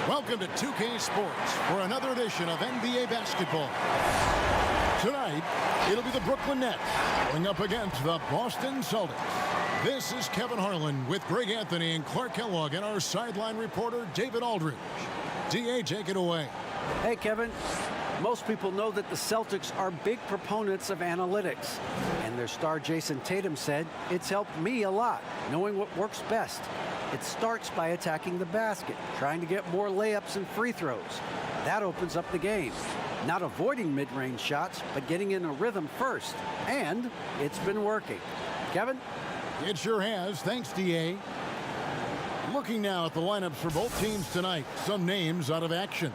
Welcome to 2K Sports for another edition of NBA basketball. Tonight, it'll be the Brooklyn Nets going up against the Boston Celtics. This is Kevin Harlan with Greg Anthony and Clark Kellogg and our sideline reporter, David Aldridge. DA, take it away. Hey, Kevin. Most people know that the Celtics are big proponents of analytics. And their star Jason Tatum said, "It's helped me a lot, knowing what works best. It starts by attacking the basket, trying to get more layups and free throws. That opens up the game. Not avoiding mid-range shots, but getting in a rhythm first. And it's been working." Kevin? It sure has. Thanks, DA. Looking now at the lineups for both teams tonight. Some names out of action.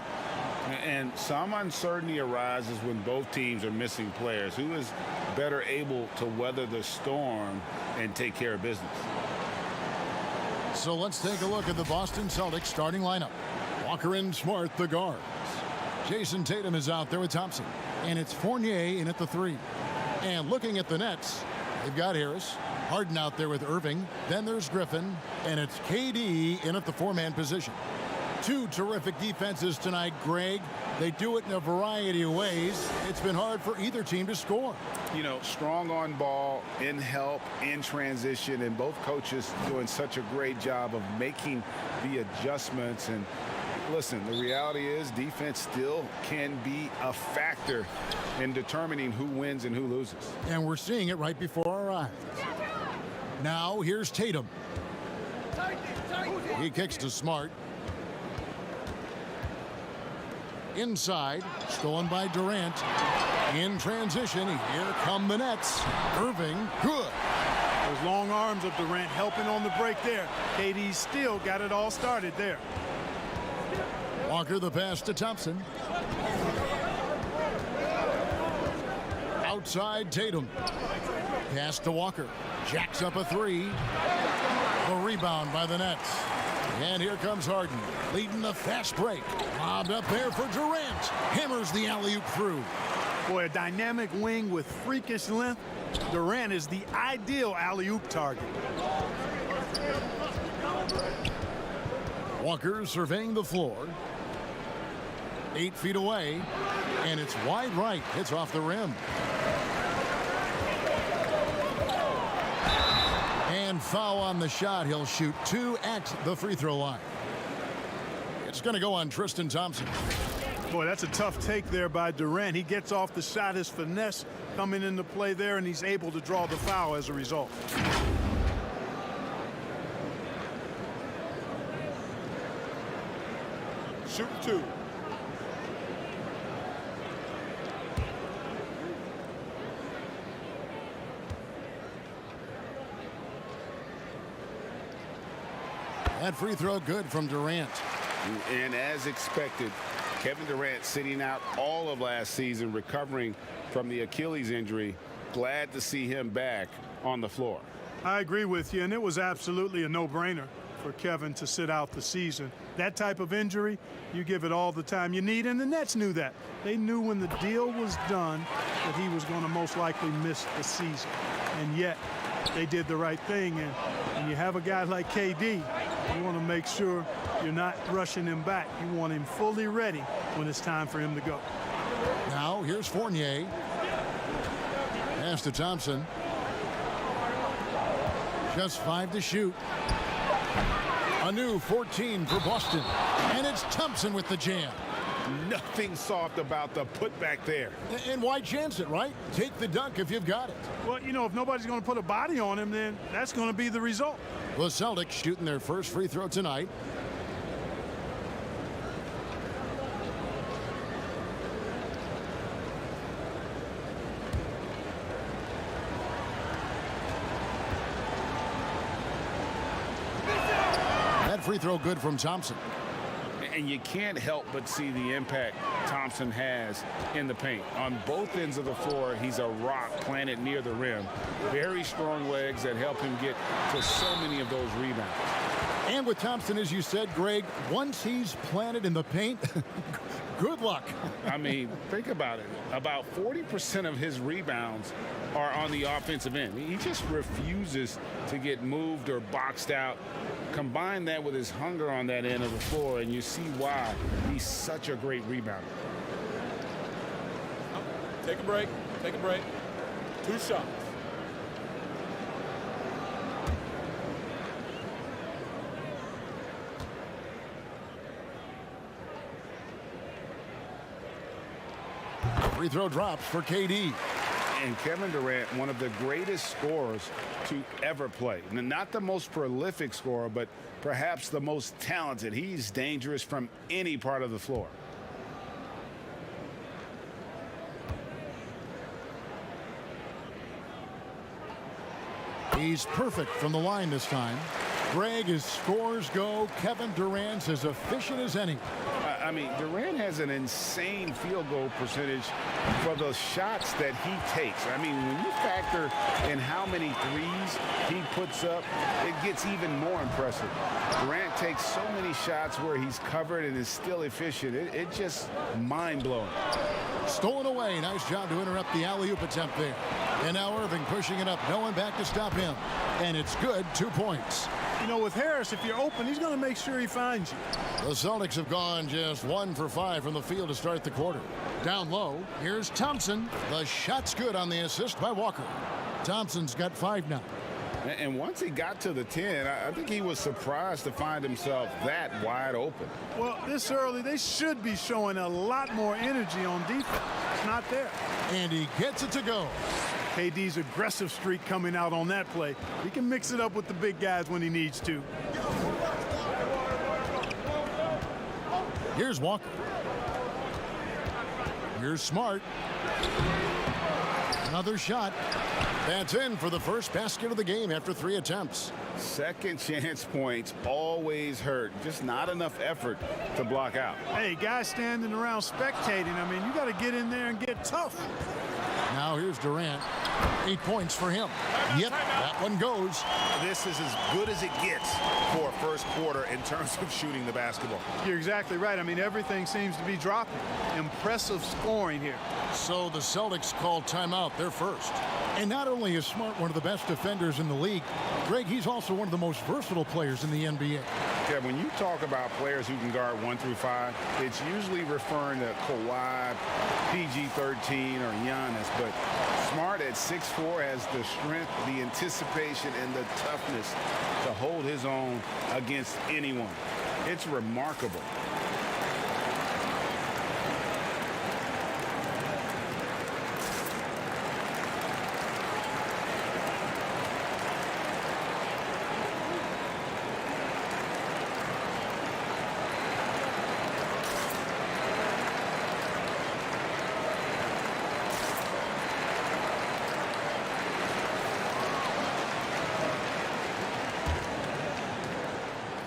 And some uncertainty arises when both teams are missing players. Who is better able to weather the storm and take care of business? So let's take a look at the Boston Celtics starting lineup. Walker and Smart, the guards. Jason Tatum is out there with Thompson. And it's Fournier in at the 3. And looking at the Nets, they've got Harris. Harden out there with Irving. Then there's Griffin. And it's KD in at the 4-man position. Two terrific defenses tonight, Greg. They do it in a variety of ways. It's been hard for either team to score. You know, strong on ball, in help, in transition, and both coaches doing such a great job of making the adjustments. And listen, the reality is defense still can be a factor in determining who wins and who loses. And we're seeing it right before our eyes. Now, here's Tatum. He kicks to Smart. Inside, stolen by Durant. In transition, here come the Nets. Irving, good. Those long arms of Durant helping on the break there. KD still got it all started there. Walker the pass to Thompson. Outside Tatum. Pass to Walker. Jacks up a 3. The rebound by the Nets. And here comes Harden, leading the fast break. Lobbed up there for Durant. Hammers the alley-oop through. Boy, a dynamic wing with freakish length. Durant is the ideal alley-oop target. Walker surveying the floor. 8 feet away. And it's wide right. Hits off the rim. And foul on the shot. He'll shoot 2 at the free throw line. It's going to go on Tristan Thompson. Boy, that's a tough take there by Durant. He gets off the shot, his finesse coming into play there, and he's able to draw the foul as a result. Shoot 2. That free throw good from Durant. And as expected, Kevin Durant sitting out all of last season, recovering from the Achilles injury. Glad to see him back on the floor. I agree with you, and it was absolutely a no-brainer for Kevin to sit out the season. That type of injury, you give it all the time you need, and the Nets knew that. They knew when the deal was done that he was going to most likely miss the season. And yet, they did the right thing, and when you have a guy like KD, you want to make sure you're not rushing him back. You want him fully ready when it's time for him to go. Now, here's Fournier. Pass to Thompson. Just 5 to shoot. A new 14 for Boston. And it's Thompson with the jam. Nothing soft about the putback there. And why chance it, right? Take the dunk if you've got it. Well, you know, if nobody's going to put a body on him, then that's going to be the result. The Celtics shooting their first free throw tonight. That free throw good from Thompson. And you can't help but see the impact Thompson has in the paint. On both ends of the floor, he's a rock planted near the rim. Very strong legs that help him get to so many of those rebounds. And with Thompson, as you said, Greg, once he's planted in the paint, good luck. I mean, think about it. About 40% of his rebounds are on the offensive end. He just refuses to get moved or boxed out. Combine that with his hunger on that end of the floor, and you see why he's such a great rebounder. Take a break. Take a break. 2 shots. Free throw drops for KD. And Kevin Durant, one of the greatest scorers to ever play. Not the most prolific scorer, but perhaps the most talented. He's dangerous from any part of the floor. He's perfect from the line this time. Greg, as scores go, Kevin Durant's as efficient as any. I mean, Durant has an insane field goal percentage for the shots that he takes. I mean, when you factor in how many threes he puts up, it gets even more impressive. Durant takes so many shots where he's covered and is still efficient. It's just mind-blowing. Stolen away. Nice job to interrupt the alley-oop attempt there. And now Irving pushing it up. No one back to stop him. And it's good. 2 points. You know, with Harris, if you're open, he's going to make sure he finds you. The Celtics have gone just 1 for 5 from the field to start the quarter. Down low, here's Thompson. The shot's good on the assist by Walker. Thompson's got 5 now. And once he got to the 10, I think he was surprised to find himself that wide open. Well, this early, they should be showing a lot more energy on defense. It's not there. And he gets it to go. KD's aggressive streak coming out on that play. He can mix it up with the big guys when he needs to. Here's Walker. Here's Smart. Another shot. That's in for the first basket of the game after 3 attempts. Second chance points always hurt. Just not enough effort to block out. Hey, guys standing around spectating, I mean, you got to get in there and get tough. Now here's Durant. 8 points for him. Yep, that one goes. This is as good as it gets for a first quarter in terms of shooting the basketball. You're exactly right. I mean, everything seems to be dropping. Impressive scoring here. So the Celtics call timeout. They're first. And not only is Smart one of the best defenders in the league, Greg, he's also one of the most versatile players in the NBA. Yeah, when you talk about players who can guard 1 through 5, it's usually referring to Kawhi, PG-13, or Giannis. But Smart at 6'4" has the strength, the anticipation, and the toughness to hold his own against anyone. It's remarkable.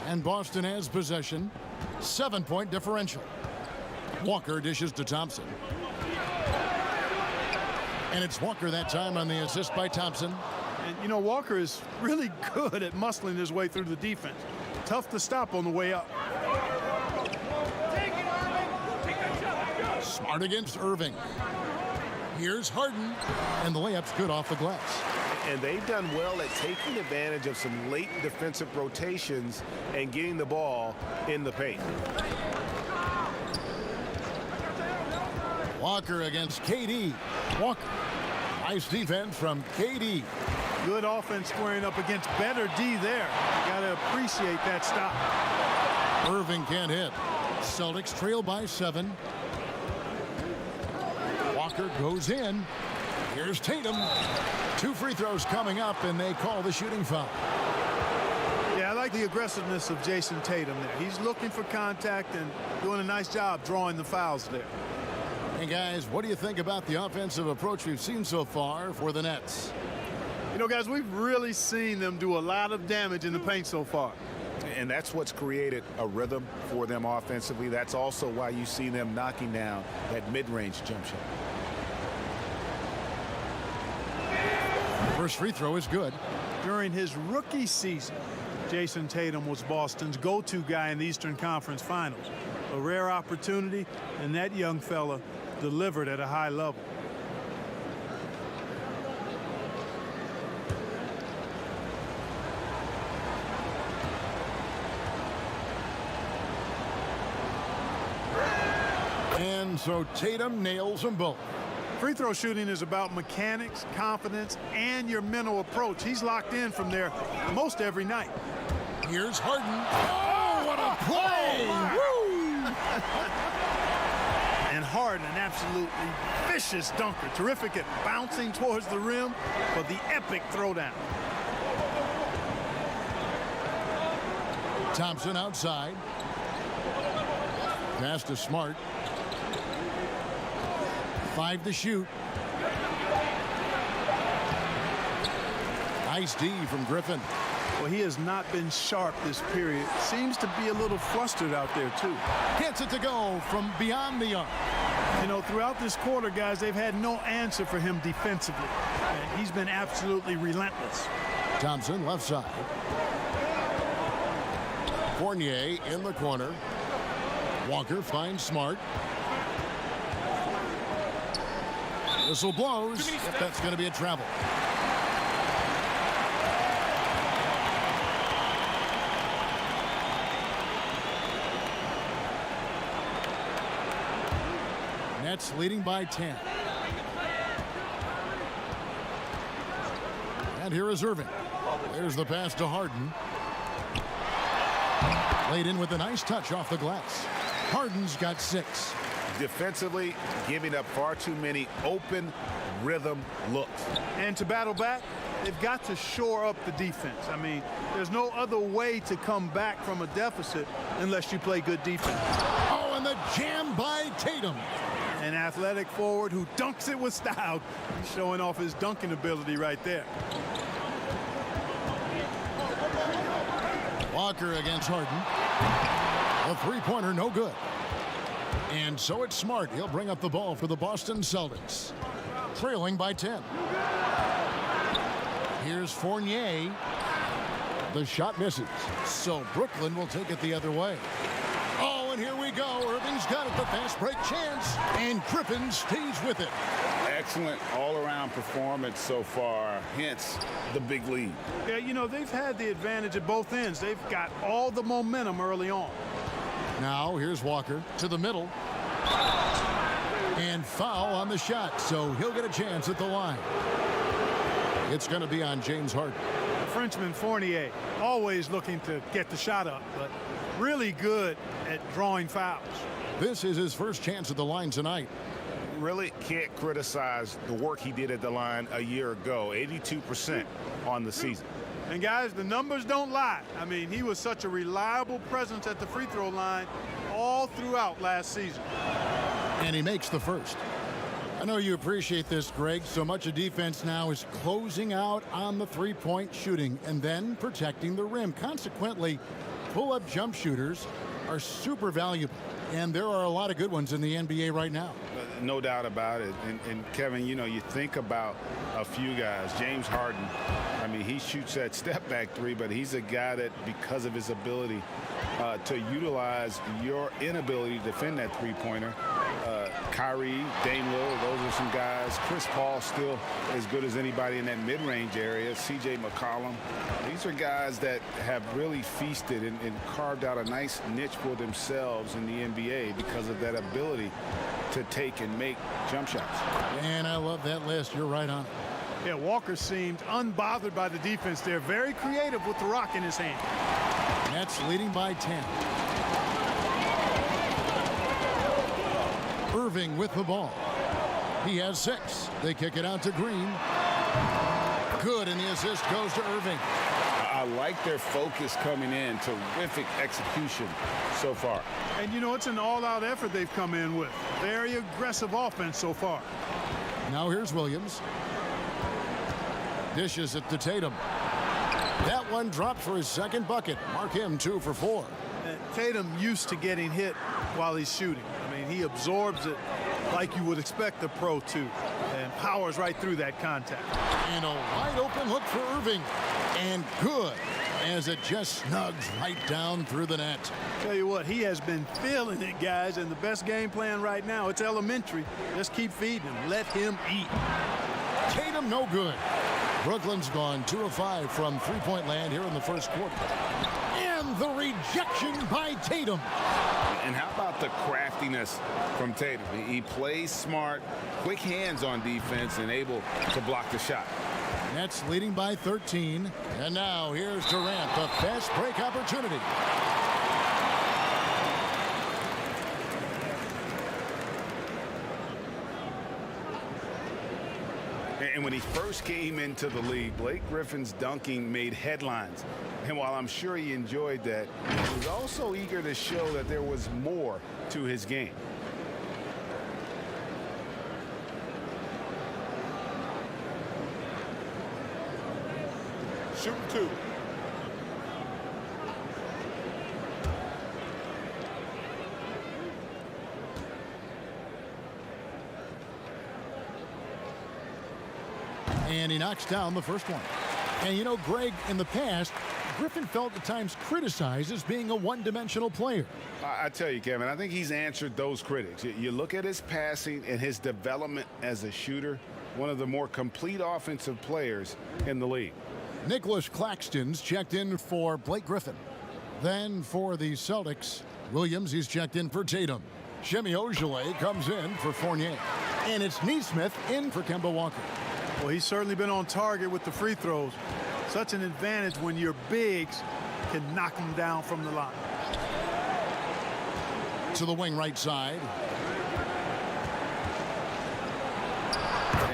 And Boston has possession. 7-point differential. Walker dishes to Thompson. And it's Walker that time on the assist by Thompson. And, you know, Walker is really good at muscling his way through the defense. Tough to stop on the way up. Smart against Irving. Here's Harden. And the layup's good off the glass. And they've done well at taking advantage of some late defensive rotations and getting the ball in the paint. Walker against KD. Walker. Nice defense from KD. Good offense squaring up against better D there. Got to appreciate that stop. Irving can't hit. Celtics trail by 7. Walker goes in. Here's Tatum. 2 free throws coming up, and they call the shooting foul. Yeah, I like the aggressiveness of Jason Tatum there. He's looking for contact and doing a nice job drawing the fouls there. Hey, guys, what do you think about the offensive approach we've seen so far for the Nets? You know, guys, we've really seen them do a lot of damage in the paint so far. And that's what's created a rhythm for them offensively. That's also why you see them knocking down that mid-range jump shot. First free throw is good. During his rookie season, Jason Tatum was Boston's go-to guy in the Eastern Conference Finals. A rare opportunity, and that young fella delivered at a high level. And so Tatum nails them both. Free throw shooting is about mechanics, confidence, and your mental approach. He's locked in from there most every night. Here's Harden. Oh, what a play! Woo! And Harden, an absolutely vicious dunker. Terrific at bouncing towards the rim for the epic throwdown. Thompson outside. Pass to Smart. 5 to shoot. Nice D from Griffin. Well, he has not been sharp this period. Seems to be a little flustered out there, too. Gets it to go from beyond the arc. You know, throughout this quarter, guys, they've had no answer for him defensively. And he's been absolutely relentless. Thompson left side. Fournier in the corner. Walker finds Smart. Whistle blows. If that's going to be a travel. Nets leading by 10. And here is Irving. There's the pass to Harden. Laid in with a nice touch off the glass. Harden's got 6. Defensively, giving up far too many open rhythm looks. And to battle back, they've got to shore up the defense. I mean, there's no other way to come back from a deficit unless you play good defense. Oh, and the jam by Tatum. An athletic forward who dunks it with style. He's showing off his dunking ability right there. Walker against Harden. A three-pointer, no good. And so it's Smart. He'll bring up the ball for the Boston Celtics. Trailing by 10. Here's Fournier. The shot misses. So Brooklyn will take it the other way. Oh, and here we go. Irving's got it. The fast break chance. And Griffin stays with it. Excellent all-around performance so far, hence the big lead. Yeah, you know, they've had the advantage at both ends. They've got all the momentum early on. Now here's Walker to the middle. And foul on the shot, so he'll get a chance at the line. It's going to be on James Harden. The Frenchman Fournier, always looking to get the shot up, but really good at drawing fouls. This is his first chance at the line tonight. Really can't criticize the work he did at the line a year ago. 82% on the season. And guys, the numbers don't lie. I mean, he was such a reliable presence at the free throw line all throughout last season. And he makes the first. I know you appreciate this, Greg. So much of defense now is closing out on the three-point shooting and then protecting the rim. Consequently, pull-up jump shooters are super valuable. And there are a lot of good ones in the NBA right now. No doubt about it. And Kevin, you know, you think about a few guys. James Harden, I mean, he shoots that step-back three, but he's a guy that, because of his ability to utilize your inability to defend that three-pointer, Kyrie, Dame Lillard, those are some guys. Chris Paul still as good as anybody in that mid-range area. C.J. McCollum. These are guys that have really feasted and carved out a nice niche for themselves in the NBA because of that ability to take and make jump shots. And I love that list. You're right on it. Yeah, Walker seemed unbothered by the defense there. Very creative with the rock in his hand. Nets leading by 10. Irving with the ball. He has 6. They kick it out to Green. Good, and the assist goes to Irving. I like their focus coming in. Terrific execution so far. And, you know, it's an all-out effort they've come in with. Very aggressive offense so far. Now here's Williams. Dishes it to Tatum. That one dropped for his second bucket. Mark him 2 for 4. Tatum used to getting hit while he's shooting. I mean, he absorbs it like you would expect the pro to and powers right through that contact. And a wide open look for Irving. And good. as it just snugs right down through the net. Tell you what, he has been feeling it, guys, and the best game plan right now, it's elementary. Just keep feeding him. Let him eat. Tatum no good. Brooklyn's gone 2 of 5 from three-point land here in the first quarter. And the rejection by Tatum. And how about the craftiness from Tatum? He plays smart, quick hands on defense, and able to block the shot. Nets leading by 13. And now here's Durant, the fast break opportunity. And when he first came into the league, Blake Griffin's dunking made headlines. And while I'm sure he enjoyed that, he was also eager to show that there was more to his game. Shooting 2. And he knocks down the first one. And you know, Greg, in the past, Griffin felt at times criticized as being a one-dimensional player. I tell you, Kevin, I think he's answered those critics. You look at his passing and his development as a shooter, one of the more complete offensive players in the league. Nicholas Claxton's checked in for Blake Griffin. Then for the Celtics, Williams, he's checked in for Tatum. Shemi Ojeleye comes in for Fournier. And it's Nesmith in for Kemba Walker. Well, he's certainly been on target with the free throws. Such an advantage when your bigs can knock them down from the line. To the wing right side.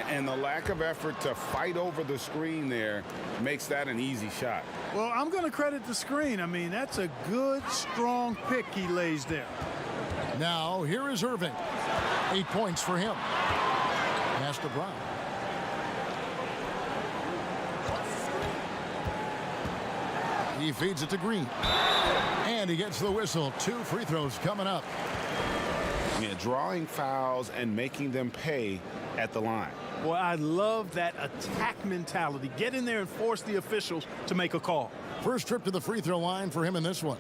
And the lack of effort to fight over the screen there makes that an easy shot. Well, I'm going to credit the screen. I mean, that's a good, strong pick he lays there. Now, here is Irving. 8 points for him. Pass to Brown. He feeds it to Green. And he gets the whistle. 2 free throws coming up. Yeah, drawing fouls and making them pay at the line. Boy, I love that attack mentality. Get in there and force the officials to make a call. First trip to the free throw line for him in this one.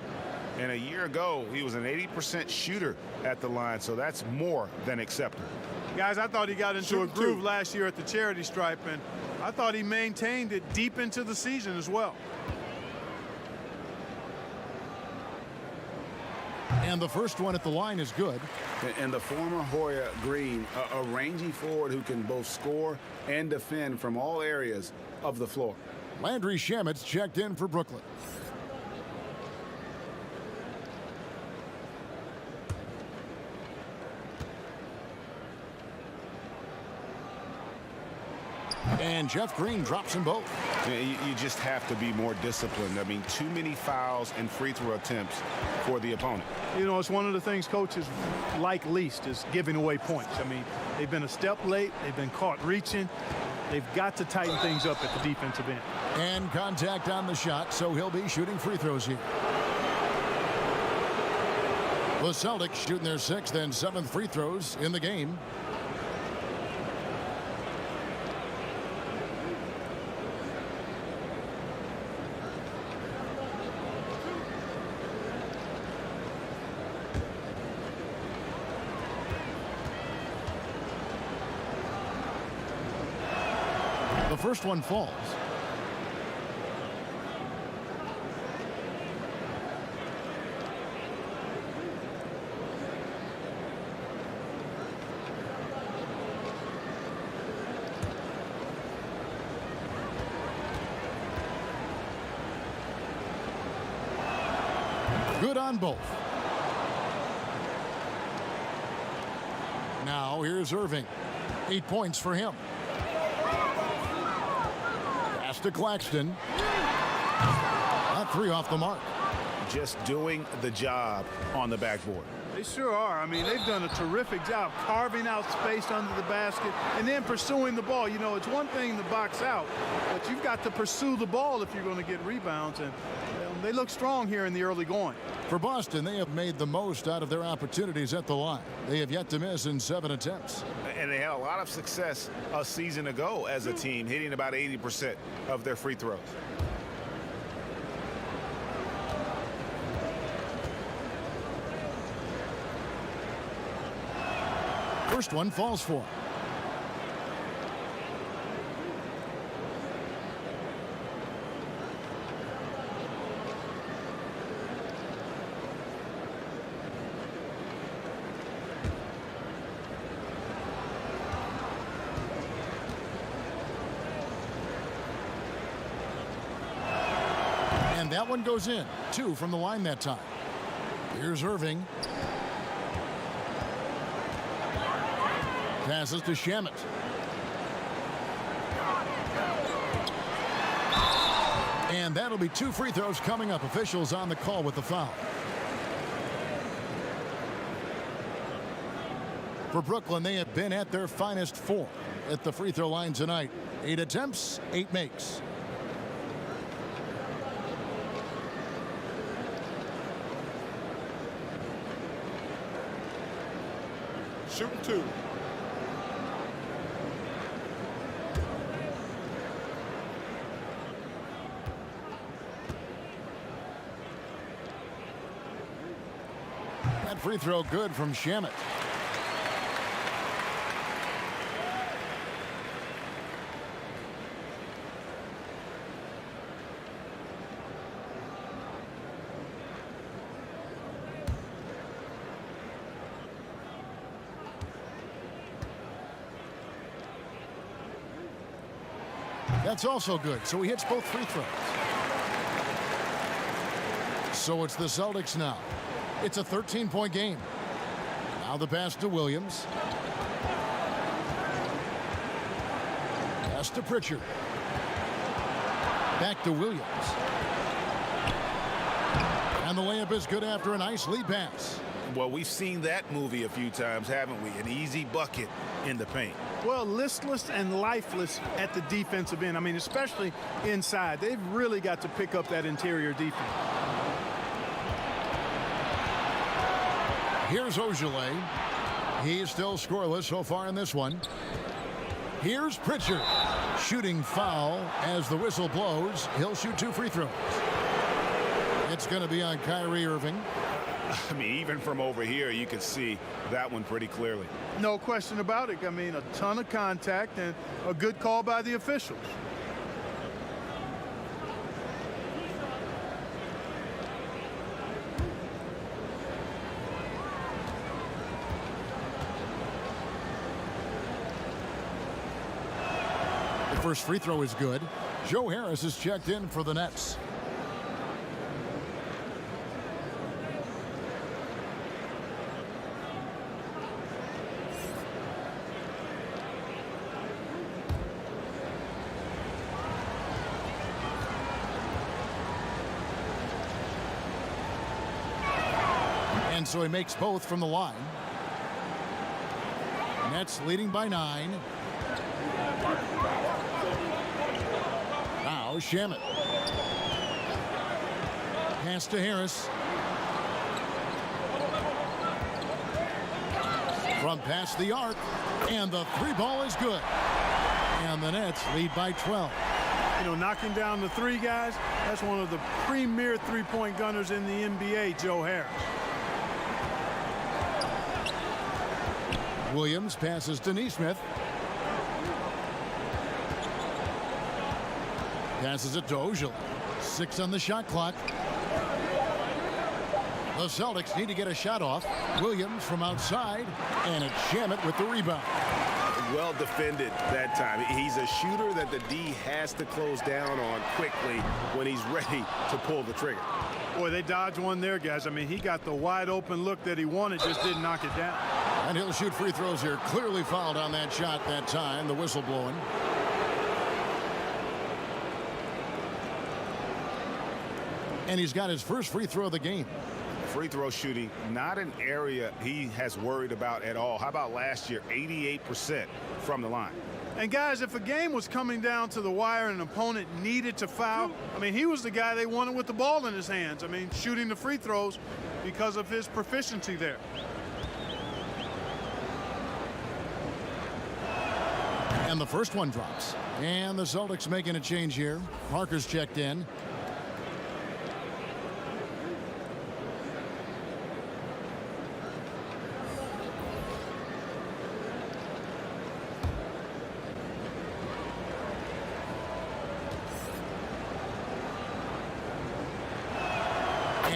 And a year ago, he was an 80% shooter at the line, so that's more than acceptable. Guys, I thought he got into a groove last year at the charity stripe, and I thought he maintained it deep into the season as well. And the first one at the line is good. And the former Hoya Green, a rangy forward who can both score and defend from all areas of the floor. Landry Shamit's checked in for Brooklyn. And Jeff Green drops them both. You just have to be more disciplined. I mean, too many fouls and free throw attempts for the opponent. You know, it's one of the things coaches like least is giving away points. I mean, they've been a step late. They've been caught reaching. They've got to tighten things up at the defensive end. And contact on the shot, so he'll be shooting free throws here. The Celtics shooting their 6th and 7th free throws in the game. The first one falls. Good on both. Now here's Irving. 8 points for him. Pass to Claxton. Not 3 off the mark. Just doing the job on the backboard. They sure are. I mean, they've done a terrific job carving out space under the basket and then pursuing the ball. You know, it's one thing to box out, but you've got to pursue the ball if you're going to get rebounds. And they look strong here in the early going. For Boston, they have made the most out of their opportunities at the line. They have yet to miss in 7 attempts. And they had a lot of success a season ago as a team, hitting about 80% of their free throws. First one falls for him. And that one goes in. 2 from the line that time. Here's Irving. Passes to Shamet. And that'll be 2 free throws coming up. Officials on the call with the foul. For Brooklyn, they have been at their finest 4 at the free throw line tonight. 8 attempts, 8 makes. Shooting 2. That free throw good from Shamet. That's also good, so he hits both free throws. So it's the Celtics now. It's a 13-point game. Now the pass to Williams. Pass to Pritchard. Back to Williams. And the layup is good after a nice lead pass. Well, we've seen that movie a few times, haven't we? An easy bucket in the paint. Well, listless and lifeless at the defensive end. I mean, especially inside. They've really got to pick up that interior defense. Here's Ojale. He's still scoreless so far in this one. Here's Pritchard. Shooting foul as the whistle blows. He'll shoot 2 free throws. It's going to be on Kyrie Irving. I mean, even from over here, you can see that one pretty clearly. No question about it. I mean, a ton of contact and a good call by the officials. The first free throw is good. Joe Harris is checked in for the Nets. And so he makes both from the line. Nets leading by 9. Now Shamet. Pass to Harris. From past the arc. And the 3 ball is good. And the Nets lead by 12. You know, knocking down the 3 guys, that's one of the premier three-point gunners in the NBA, Joe Harris. Williams passes to Nesmith. Passes it to Ojale. 6 on the shot clock. The Celtics need to get a shot off. Williams from outside, and it's Shamet with the rebound. Well defended that time. He's a shooter that the D has to close down on quickly when he's ready to pull the trigger. Boy, they dodged one there, guys. I mean, he got the wide open look that he wanted, just didn't knock it down. And he'll shoot free throws here. Clearly fouled on that shot that time. The whistle blowing. And he's got his first free throw of the game. Free throw shooting, not an area he has worried about at all. How about last year? 88% from the line. And guys, if a game was coming down to the wire and an opponent needed to foul, I mean, he was the guy they wanted with the ball in his hands. I mean, shooting the free throws because of his proficiency there. And the first one drops. And the Celtics making a change here. Parker's checked in.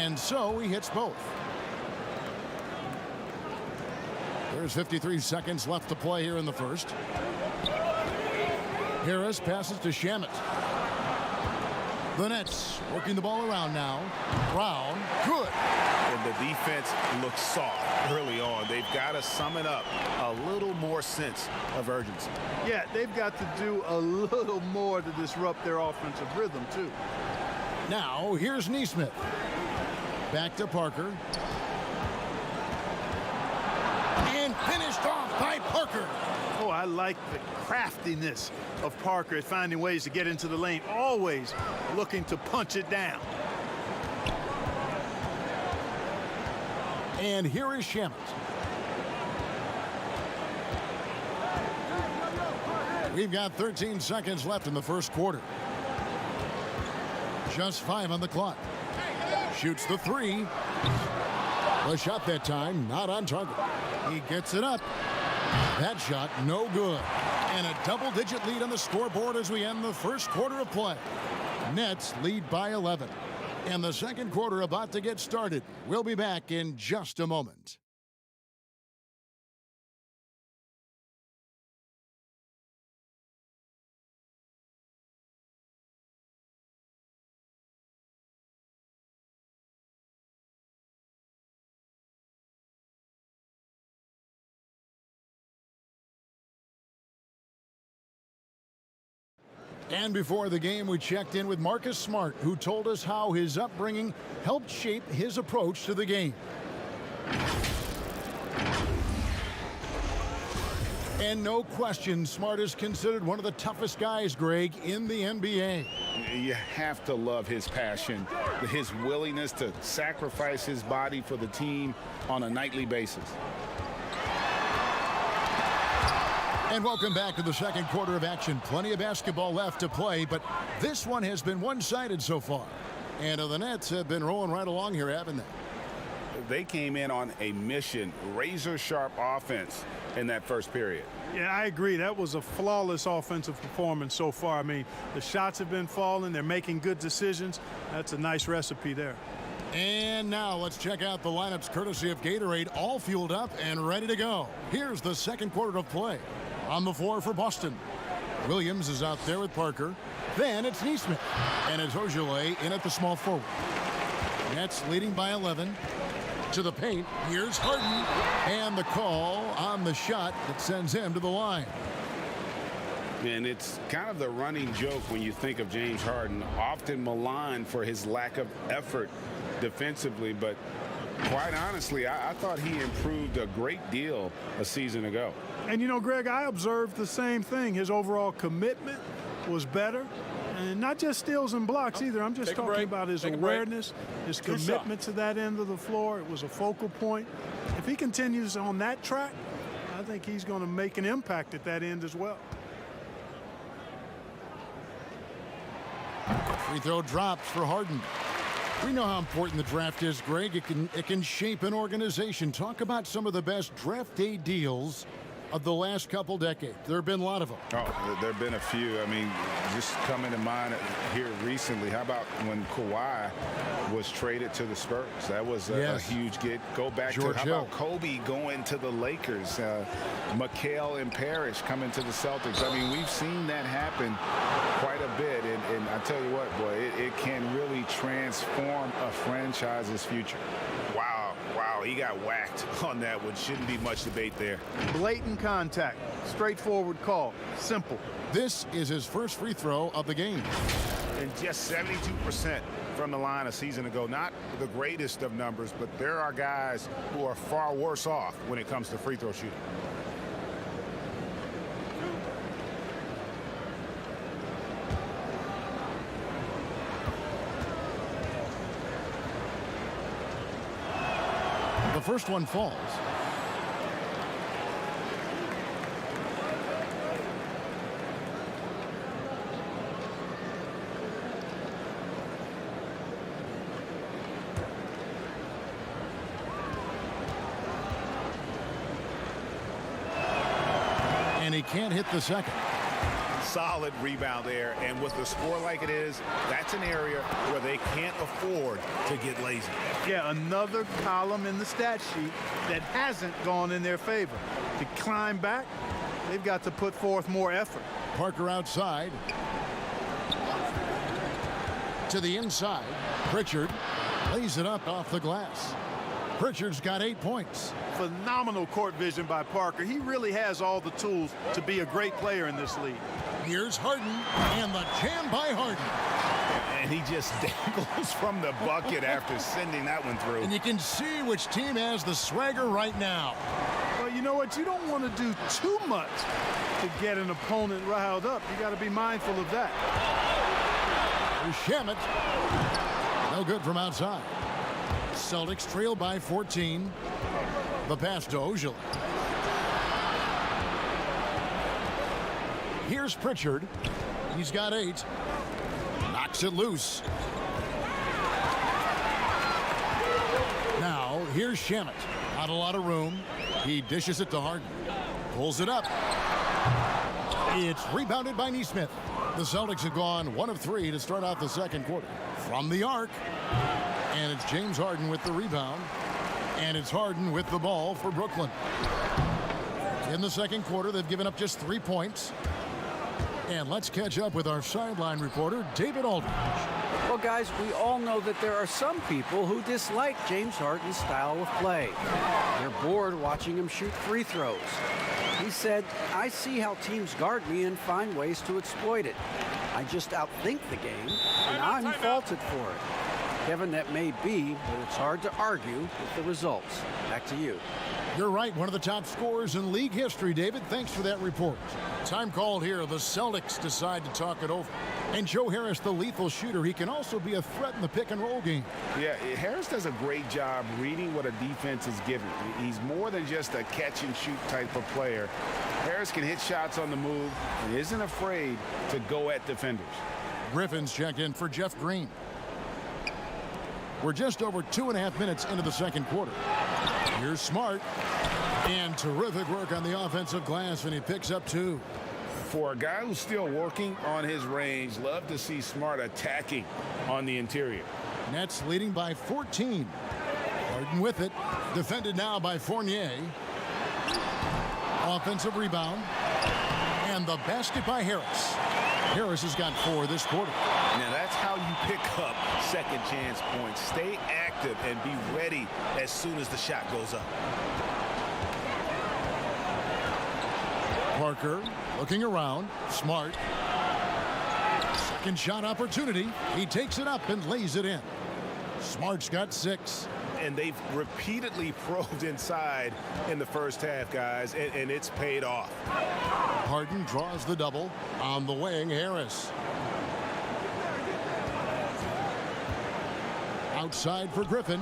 And so he hits both. There's 53 seconds left to play here in the first. Harris passes to Shamet. The Nets working the ball around now. Brown, good. And the defense looks soft early on. They've got to sum it up. A little more sense of urgency. Yeah, they've got to do a little more to disrupt their offensive rhythm, too. Now, here's Neesmith. Back to Parker. And finished off by Parker. Oh, I like the craftiness of Parker at finding ways to get into the lane, always looking to punch it down. And here is Shamet. We've got 13 seconds left in the first quarter. Just 5 on the clock. Shoots the 3. The shot that time not on target. He gets it up. That shot no good. And a double-digit lead on the scoreboard as we end the first quarter of play. Nets lead by 11. And the second quarter about to get started. We'll be back in just a moment. And before the game, we checked in with Marcus Smart, who told us how his upbringing helped shape his approach to the game. And no question, Smart is considered one of the toughest guys, Greg, in the NBA. You have to love his passion, his willingness to sacrifice his body for the team on a nightly basis. And welcome back to the second quarter of action. Plenty of basketball left to play, but this one has been one-sided so far. And the Nets have been rolling right along here, haven't they? They came in on a mission, razor-sharp offense in that first period. Yeah, I agree. That was a flawless offensive performance so far. I mean, the shots have been falling. They're making good decisions. That's a nice recipe there. And now let's check out the lineups courtesy of Gatorade, all fueled up and ready to go. Here's the second quarter of play. On the floor for Boston. Williams is out there with Parker. Then it's Neesmith. And it's Ojale in at the small forward. Nets leading by 11. To the paint. Here's Harden. And the call on the shot that sends him to the line. And it's kind of the running joke when you think of James Harden, often maligned for his lack of effort defensively, but quite honestly, I thought he improved a great deal a season ago. And, you know, Greg, I observed the same thing. His overall commitment was better. And not just steals and blocks either. I'm just talking about his awareness, his commitment to that end of the floor. It was a focal point. If he continues on that track, I think he's going to make an impact at that end as well. Free throw drops for Harden. We know how important the draft is, Greg. It can shape an organization. Talk about some of the best draft day deals of the last couple decades. There have been a lot of them. Oh, there have been a few. I mean, just coming to mind here recently, how about when Kawhi was traded to the Spurs? That was a huge get. Go back George to how Hill. about Kobe going to the Lakers? McHale and Parrish coming to the Celtics. I mean, we've seen that happen quite a bit. And I tell you what, boy, it can really transform a franchise's future. Wow, he got whacked on that one. Shouldn't be much debate there. Blatant contact. Straightforward call. Simple. This is his first free throw of the game. And just 72% from the line a season ago. Not the greatest of numbers, but there are guys who are far worse off when it comes to free throw shooting. The first one falls. And he can't hit the second. Solid rebound there. And with the score like it is, that's an area where they can't afford to get lazy. Yeah, another column in the stat sheet that hasn't gone in their favor. To climb back, they've got to put forth more effort. Parker outside. To the inside. Pritchard lays it up off the glass. Pritchard's got 8 points. Phenomenal court vision by Parker. He really has all the tools to be a great player in this league. Here's Harden, and the jam by Harden. And he just dangles from the bucket after sending that one through. And you can see which team has the swagger right now. Well, you know what? You don't want to do too much to get an opponent riled up. You got to be mindful of that. Here's Shamet. No good from outside. Celtics trail by 14. The pass to Ojala. Here's Pritchard. He's got 8. Knocks it loose. Now, here's Shamet. Not a lot of room. He dishes it to Harden. Pulls it up. It's rebounded by Nesmith. The Celtics have gone 1 of 3 to start out the second quarter. From the arc. And it's James Harden with the rebound. And it's Harden with the ball for Brooklyn. In the second quarter, they've given up just 3 points. And let's catch up with our sideline reporter, David Aldridge. Well, guys, we all know that there are some people who dislike James Harden's style of play. They're bored watching him shoot free throws. He said, "I see how teams guard me and find ways to exploit it. I just outthink the game, and I'm faulted for it." Kevin, that may be, but it's hard to argue with the results. Back to you. You're right, one of the top scorers in league history, David. Thanks for that report. Time called here. The Celtics decide to talk it over. And Joe Harris, the lethal shooter, he can also be a threat in the pick-and-roll game. Yeah, Harris does a great job reading what a defense is giving. He's more than just a catch-and-shoot type of player. Harris can hit shots on the move and isn't afraid to go at defenders. Griffin's checked in for Jeff Green. We're just over 2.5 minutes into the second quarter. Here's Smart. And terrific work on the offensive glass, and he picks up 2. For a guy who's still working on his range, love to see Smart attacking on the interior. Nets leading by 14. Harden with it. Defended now by Fournier. Offensive rebound. And the basket by Harris. Harris has got 4 this quarter. Now that's how you pick up second chance points. Stay active and be ready as soon as the shot goes up. Parker looking around. Smart. Second shot opportunity. He takes it up and lays it in. Smart's got 6. And they've repeatedly probed inside in the first half, guys, and it's paid off. Harden draws the double. On the wing, Harris. Outside for Griffin.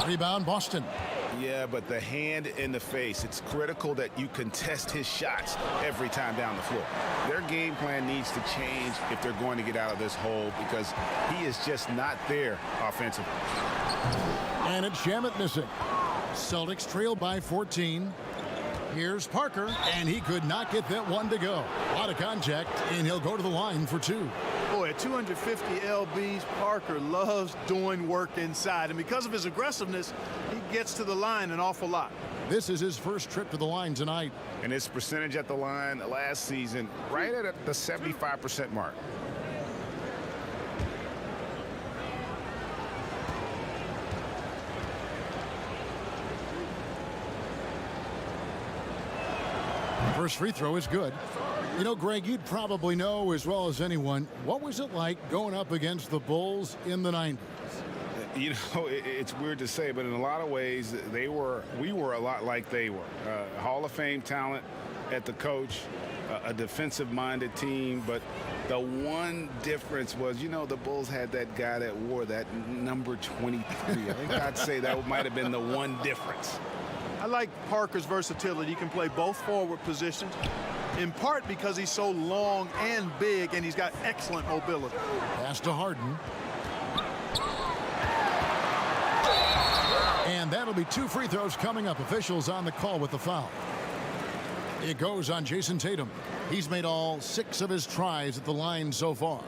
Rebound, Boston. Yeah, but the hand in the face, it's critical that you contest his shots every time down the floor. Their game plan needs to change if they're going to get out of this hole because he is just not there offensively. And it's Shamet missing. Celtics trail by 14. Here's Parker, and he could not get that one to go. A lot of contact, and he'll go to the line for 2. Boy, at 250 lbs, Parker loves doing work inside. And because of his aggressiveness, he gets to the line an awful lot. This is his first trip to the line tonight. And his percentage at the line last season, right at the 75% mark. First free throw is good. You know, Greg, you'd probably know as well as anyone, what was it like going up against the Bulls in the 90s? You know, it's weird to say, but in a lot of ways, we were a lot like they were. Hall of Fame talent at the coach, a defensive-minded team, but the one difference was, you know, the Bulls had that guy that wore that number 23. I think I'd say that might have been the one difference. I like Parker's versatility. He can play both forward positions, in part because he's so long and big, and he's got excellent mobility. Pass to Harden. And that'll be 2 free throws coming up. Officials on the call with the foul. It goes on Jason Tatum. He's made all 6 of his tries at the line so far.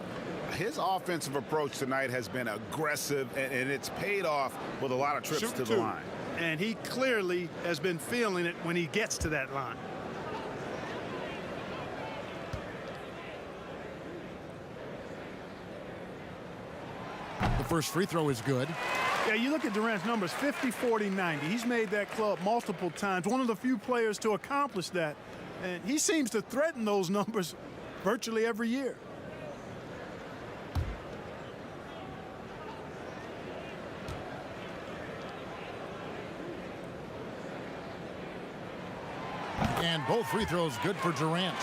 His offensive approach tonight has been aggressive, and it's paid off with a lot of trips to the line. And he clearly has been feeling it when he gets to that line. The first free throw is good. Yeah, you look at Durant's numbers, 50, 40, 90. He's made that club multiple times. One of the few players to accomplish that. And he seems to threaten those numbers virtually every year. And both free throws good for Durant.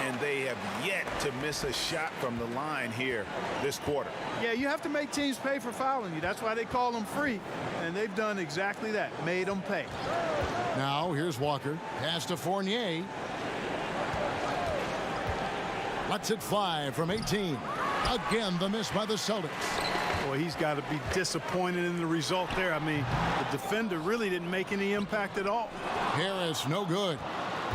And they have yet to miss a shot from the line here this quarter. Yeah, you have to make teams pay for fouling you. That's why they call them free. And they've done exactly that, made them pay. Now here's Walker. Pass to Fournier. Lets it fly from 18. Again, the miss by the Celtics. Boy, he's got to be disappointed in the result there. I mean, the defender really didn't make any impact at all. Harris, no good.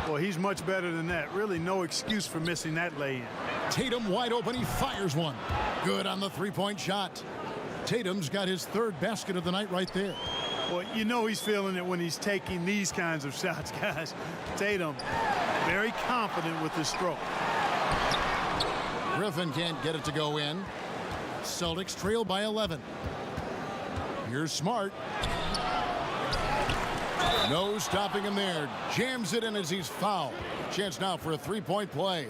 Boy, he's much better than that. Really no excuse for missing that lay-in. Tatum wide open. He fires one. Good on the three-point shot. Tatum's got his 3rd basket of the night right there. Well, you know he's feeling it when he's taking these kinds of shots, guys. Tatum, very confident with his stroke. Griffin can't get it to go in. Celtics trail by 11. Here's Smart. No stopping him there. Jams it in as he's fouled. Chance now for a 3-point play.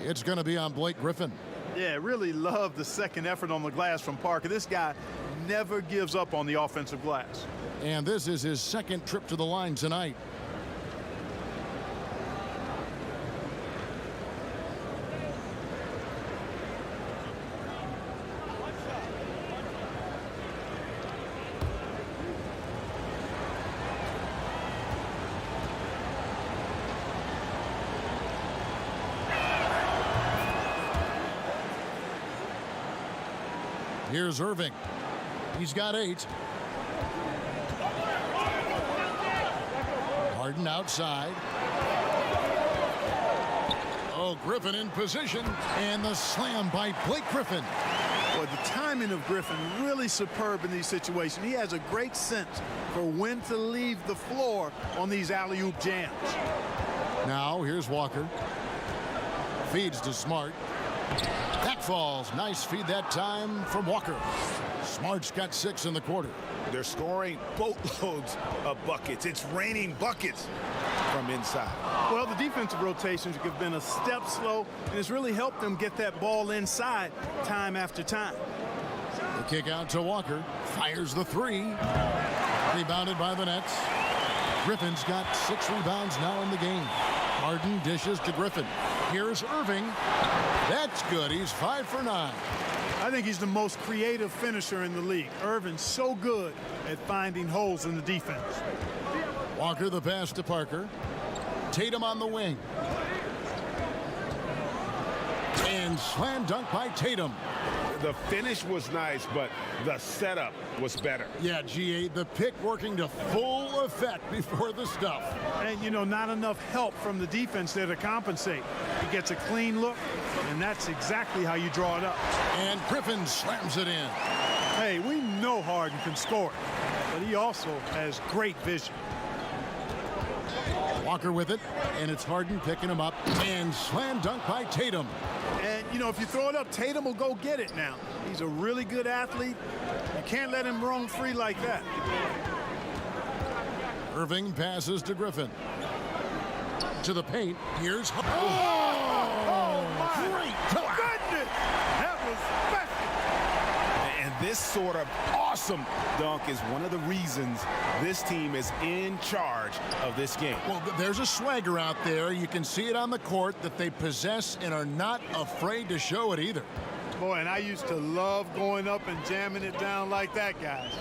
It's going to be on Blake Griffin. Yeah, really love the second effort on the glass from Parker. This guy never gives up on the offensive glass. And this is his 2nd trip to the line tonight. Here's Irving. He's got 8. Harden outside. Oh, Griffin in position. And the slam by Blake Griffin. Boy, the timing of Griffin really superb in these situations. He has a great sense for when to leave the floor on these alley-oop jams. Now here's Walker. Feeds to Smart. That falls. Nice feed that time from Walker. Smart's got 6 in the quarter. They're scoring boatloads of buckets. It's raining buckets from inside. Well, the defensive rotations have been a step slow, and it's really helped them get that ball inside time after time. The kick out to Walker. Fires the 3. Rebounded by the Nets. Griffin's got 6 rebounds now in the game. Harden dishes to Griffin. Here's Irving. That's good. He's 5 for 9. I think he's the most creative finisher in the league. Irving's so good at finding holes in the defense. Walker the pass to Parker. Tatum on the wing. And slam dunk by Tatum. The finish was nice, but the setup was better. Yeah, GA, the pick working to full effect before the stuff. And, you know, not enough help from the defense there to compensate. He gets a clean look, and that's exactly how you draw it up. And Griffin slams it in. Hey, we know Harden can score it, but he also has great vision. Walker with it, and it's Harden picking him up. And slam dunk by Tatum. And, you know, if you throw it up, Tatum will go get it now. He's a really good athlete. You can't let him roam free like that. Irving passes to Griffin. To the paint. Here's... Oh, my great block. goodness! That was special. And this sort of awesome dunk is one of the reasons this team is in charge of this game. Well, there's a swagger out there. You can see it on the court that they possess and are not afraid to show it either. Boy, and I used to love going up and jamming it down like that, guys.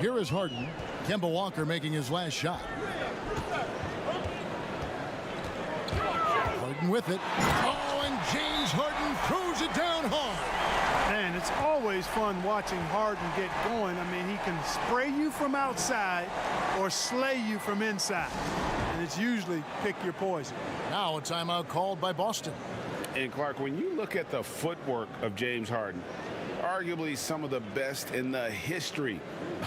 Here is Harden. Kemba Walker making his last shot. Harden with it. Oh, and James Harden throws it down hard. Man, it's always fun watching Harden get going. I mean, he can spray you from outside or slay you from inside. and it's usually pick your poison. Now a timeout called by Boston. And Clark, when you look at the footwork of James Harden, arguably some of the best in the history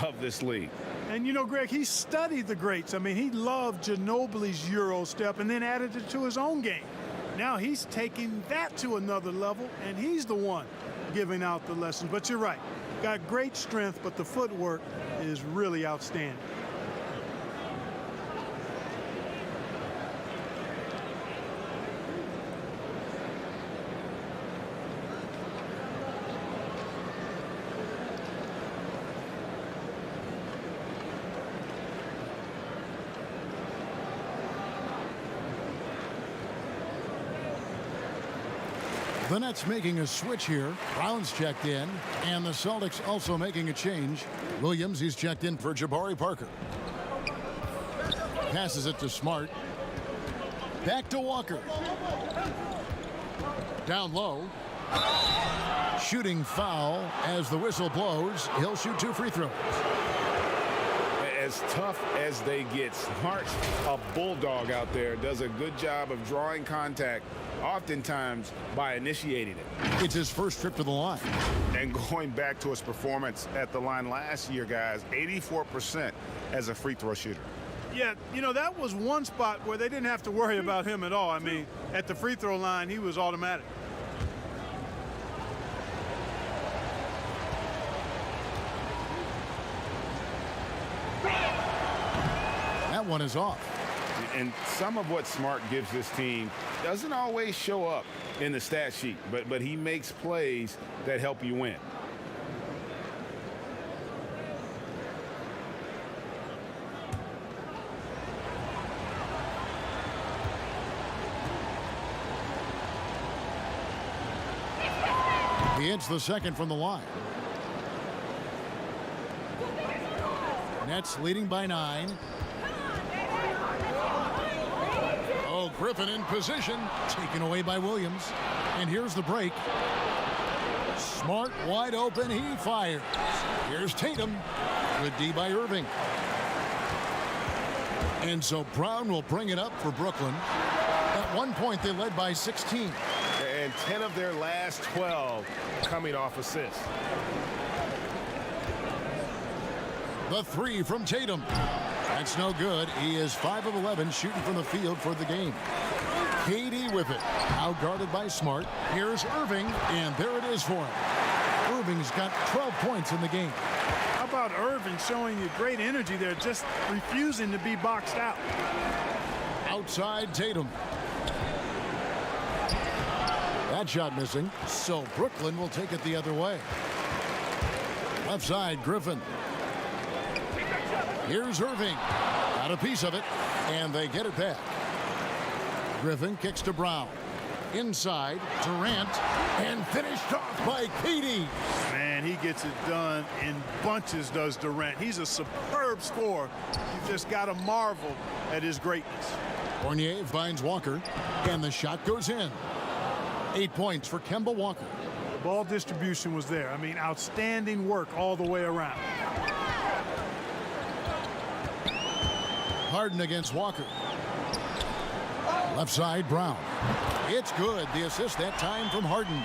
of this league. And you know, Greg, he studied the greats. I mean, he loved Ginobili's Euro step and then added it to his own game. Now he's taking that to another level, and he's the one giving out the lessons. But you're right. Got great strength, but the footwork is really outstanding. The Nets making a switch here. Brown's checked in, and the Celtics also making a change. Williams, he's checked in for Jabari Parker. Passes it to Smart. Back to Walker. Down low. Shooting foul as the whistle blows. He'll shoot 2 free throws. As tough as they get, Smart's a bulldog out there, does a good job of drawing contact, oftentimes by initiating it. It's his first trip to the line. And going back to his performance at the line last year, guys, 84% as a free throw shooter. Yeah, you know, that was one spot where they didn't have to worry about him at all. I mean, at the free throw line, he was automatic. That one is off. And some of what Smart gives this team doesn't always show up in the stat sheet, but he makes plays that help you win. He hits the second from the line. Nets leading by 9. Oh, Griffin in position. Taken away by Williams. And here's the break. Smart wide open. He fires. Here's Tatum. Good D by Irving. And so Brown will bring it up for Brooklyn. At one point, they led by 16. And 10 of their last 12 coming off assists. The 3 from Tatum. That's no good. He is 5 of 11 shooting from the field for the game. KD with it. Now guarded by Smart. Here's Irving, and there it is for him. Irving's got 12 points in the game. How about Irving showing you great energy there, just refusing to be boxed out? Outside Tatum. That shot missing, so Brooklyn will take it the other way. Left side, Griffin. Here's Irving. Got a piece of it, and they get it back. Griffin kicks to Brown. Inside, Durant, and finished off by KD. Man, he gets it done in bunches, does Durant. He's a superb scorer. You just got to marvel at his greatness. Fournier finds Walker, and the shot goes in. 8 points for Kemba Walker. The ball distribution was there. I mean, outstanding work all the way around. Harden against Walker. Left side, Brown. It's good. The assist that time from Harden.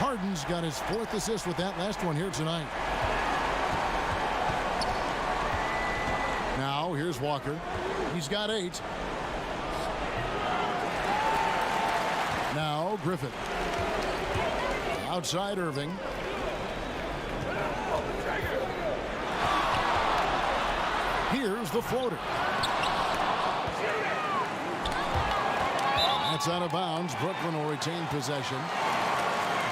Harden's got his 4th assist with that last one here tonight. Now, here's Walker. He's got 8. Now, Griffin. Outside Irving. Here's the floater. That's out of bounds. Brooklyn will retain possession.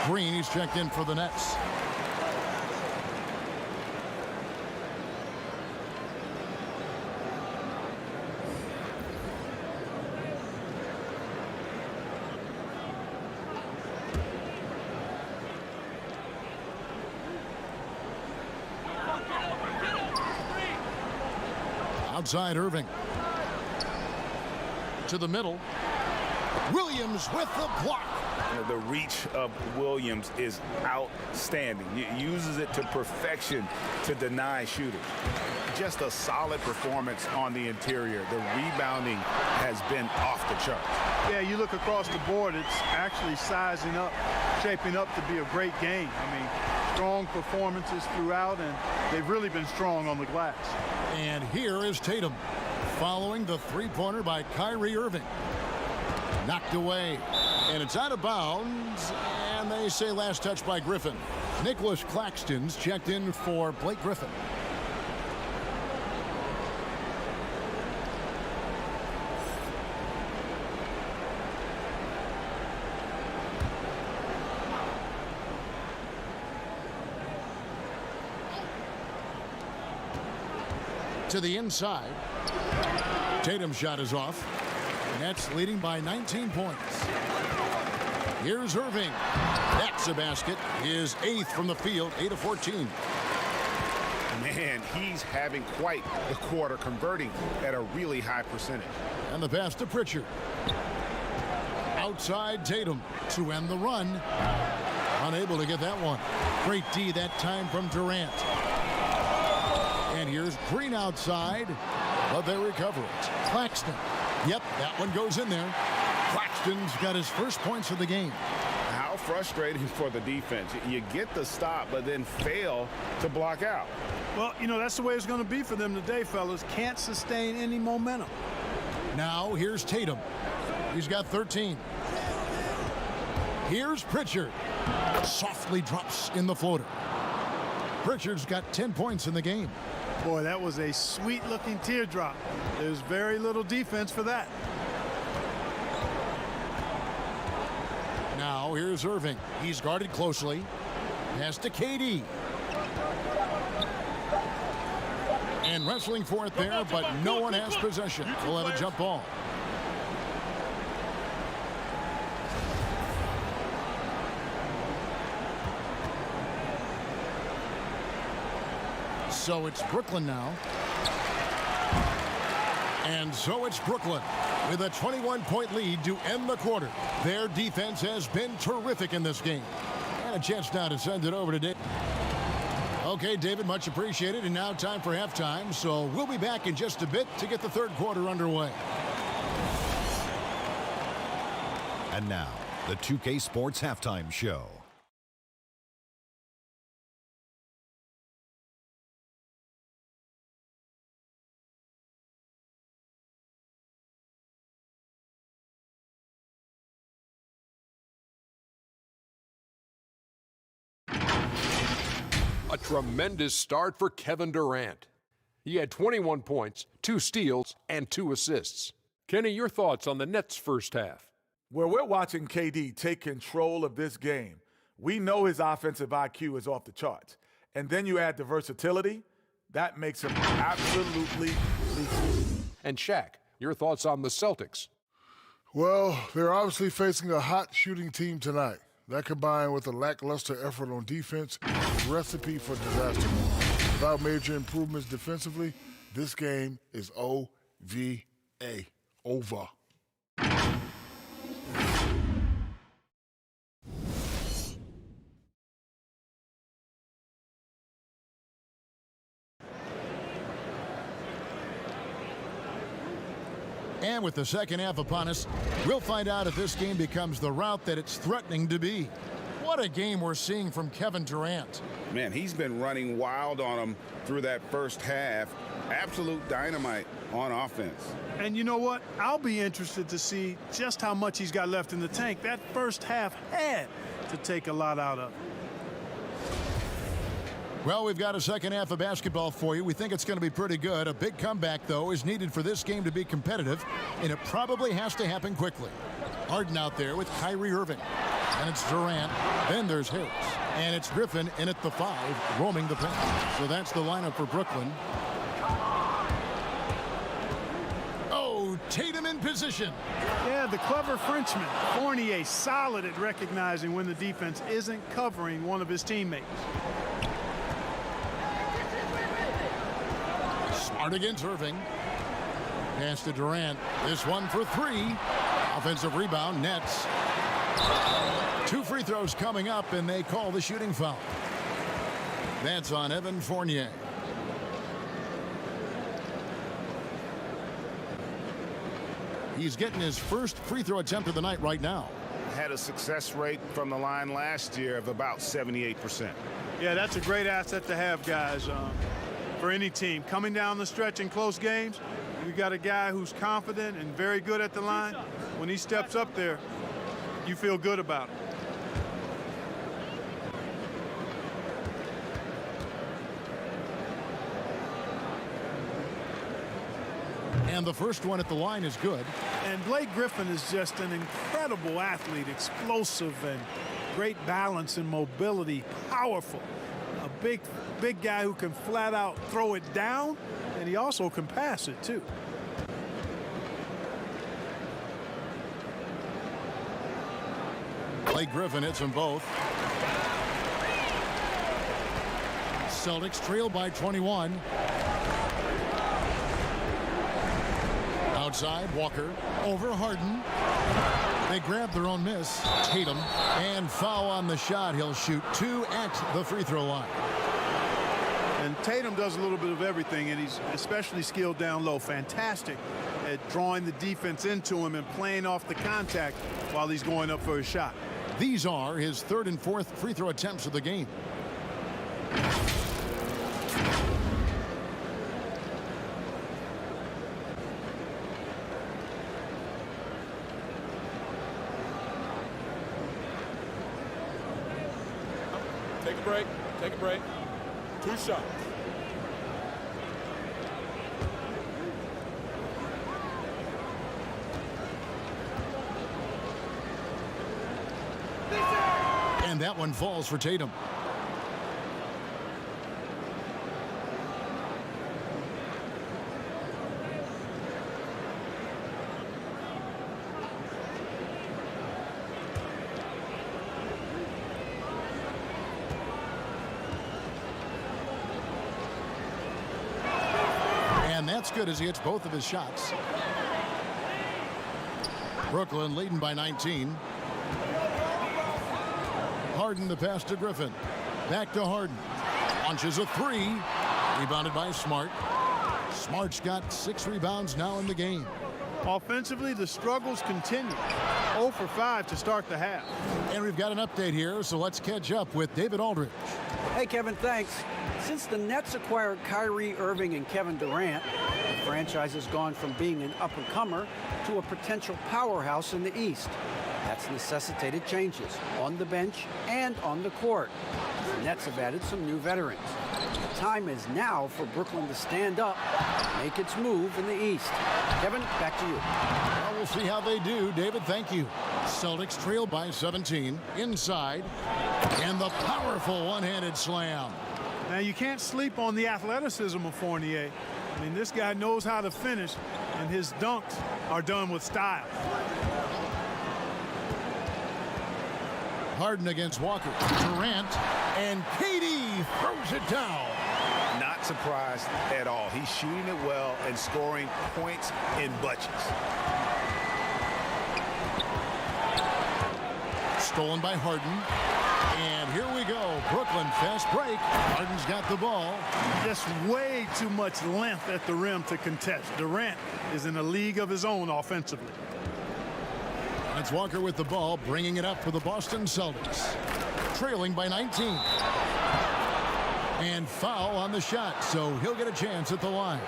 Green, he's checked in for the Nets. Outside Irving. To the middle. Williams with the block. The reach of Williams is outstanding. He uses it to perfection to deny shooters. just a solid performance on the interior. The rebounding has been off the charts. Yeah, you look across the board, it's actually sizing up, shaping up to be a great game. I mean, strong performances throughout, and they've really been strong on the glass. And here is Tatum, following the three-pointer by Kyrie Irving. Knocked away, and it's out of bounds, and they say last touch by Griffin. Nicholas Claxton's checked in for Blake Griffin. To the inside. Tatum's shot is off. Nets leading by 19 points. Here's Irving. That's a basket. His 8th from the field, 8 of 14. Man, he's having quite the quarter, converting at a really high percentage. And the pass to Pritchard. Outside Tatum to end the run. Unable to get that one. Great D that time from Durant. And here's Green outside, but they recover it. Claxton. Yep, that one goes in there. Claxton's got his first points of the game. How frustrating for the defense. You get the stop, but then fail to block out. Well, you know, that's the way it's going to be for them today, fellas. Can't sustain any momentum. Now here's Tatum. He's got 13. Here's Pritchard. Softly drops in the floater. Pritchard's got 10 points in the game. Boy, that was a sweet-looking teardrop. There's very little defense for that. Now here's Irving. He's guarded closely. Pass to KD. And wrestling for it there, but no one has possession. We'll have a jump ball. So it's Brooklyn now. And so it's Brooklyn with a 21-point lead to end the quarter. Their defense has been terrific in this game. And a chance now to send it over to David. Okay, David, much appreciated. And now time for halftime. So we'll be back in just a bit to get the third quarter underway. And now, the 2K Sports Halftime Show. A tremendous start for Kevin Durant. He had 21 points, 2 steals, and 2 assists. Kenny, your thoughts on the Nets' first half? Well, we're watching KD take control of this game. We know his offensive IQ is off the charts. And then you add the versatility, that makes him absolutely lethal. And Shaq, your thoughts on the Celtics? Well, they're obviously facing a hot shooting team tonight. That combined with a lackluster effort on defense is a recipe for disaster. Without major improvements defensively, this game is OVA. Over. And with the second half upon us, we'll find out if this game becomes the route that it's threatening to be. What a game we're seeing from Kevin Durant. Man, he's been running wild on him through that first half. Absolute dynamite on offense. And you know what? I'll be interested to see just how much he's got left in the tank. That first half had to take a lot out of it. Well, we've got a second half of basketball for you. We think it's going to be pretty good. A big comeback, though, is needed for this game to be competitive, and it probably has to happen quickly. Harden out there with Kyrie Irving. And it's Durant. Then there's Harris. And it's Griffin in at the 5, roaming the paint. So that's the lineup for Brooklyn. Oh, Tatum in position. Yeah, the clever Frenchman. Fournier solid at recognizing when the defense isn't covering one of his teammates. Smart against Irving. Pass to Durant. This one for 3. Offensive rebound, Nets. 2 free throws coming up, and they call the shooting foul. That's on Evan Fournier. He's getting his first free throw attempt of the night right now. Had a success rate from the line last year of about 78%. Yeah, that's a great asset to have, guys, for any team. Coming down the stretch in close games, you got a guy who's confident and very good at the line. When he steps up there, you feel good about it. And the first one at the line is good. And Blake Griffin is just an incredible athlete, explosive and great balance and mobility, powerful. A big guy who can flat out throw it down, and he also can pass it too. Blake Griffin hits them both. Celtics trail by 21. Outside, Walker over Harden. They grab their own miss. Tatum, and foul on the shot. He'll shoot 2 at the free throw line. And Tatum does a little bit of everything, and he's especially skilled down low. Fantastic at drawing the defense into him and playing off the contact while he's going up for a shot. These are his 3rd and 4th free throw attempts of the game. Take a break. Take a break. 2 shots. And that one falls for Tatum. And that's good as he hits both of his shots. Brooklyn leading by 19. Harden the pass to Griffin. Back to Harden. Launches a 3. Rebounded by Smart. Smart's got 6 rebounds now in the game. Offensively, the struggles continue. 0 for 5 to start the half. And we've got an update here, so let's catch up with David Aldridge. Hey, Kevin, thanks. Since the Nets acquired Kyrie Irving and Kevin Durant, the franchise has gone from being an up-and-comer to a potential powerhouse in the East. That's necessitated changes on the bench and on the court. The Nets have added some new veterans. The time is now for Brooklyn to stand up and make its move in the East. Kevin, back to you. Well, we'll see how they do. David, thank you. Celtics trail by 17. Inside. And the powerful one-handed slam. Now, you can't sleep on the athleticism of Fournier. I mean, this guy knows how to finish, and his dunks are done with style. Harden against Walker. Durant. And KD throws it down. Not surprised at all. He's shooting it well and scoring points in bunches. Stolen by Harden. And here we go. Brooklyn fast break. Harden's got the ball. Just way too much length at the rim to contest. Durant is in a league of his own offensively. It's Walker with the ball, bringing it up for the Boston Celtics. Trailing by 19. And foul on the shot, so he'll get a chance at the line.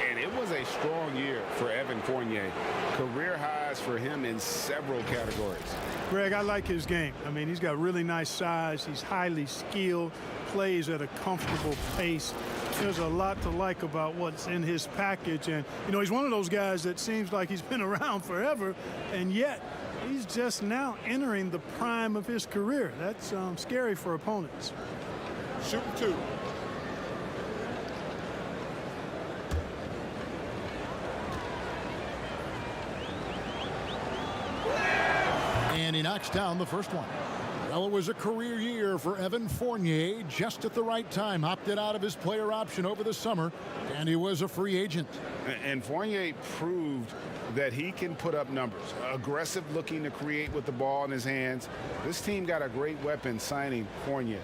And it was a strong year for Evan Fournier. Career highs for him in several categories. Greg, I like his game. I mean, he's got really nice size. He's highly skilled, plays at a comfortable pace. There's a lot to like about what's in his package. And, you know, he's one of those guys that seems like he's been around forever, and yet he's just now entering the prime of his career. That's scary for opponents. Shooting 2. And he knocks down the first one. Well, it was a career year for Evan Fournier, just at the right time. Opted out of his player option over the summer, and he was a free agent. And Fournier proved that he can put up numbers. Aggressive looking to create with the ball in his hands. This team got a great weapon signing Fournier.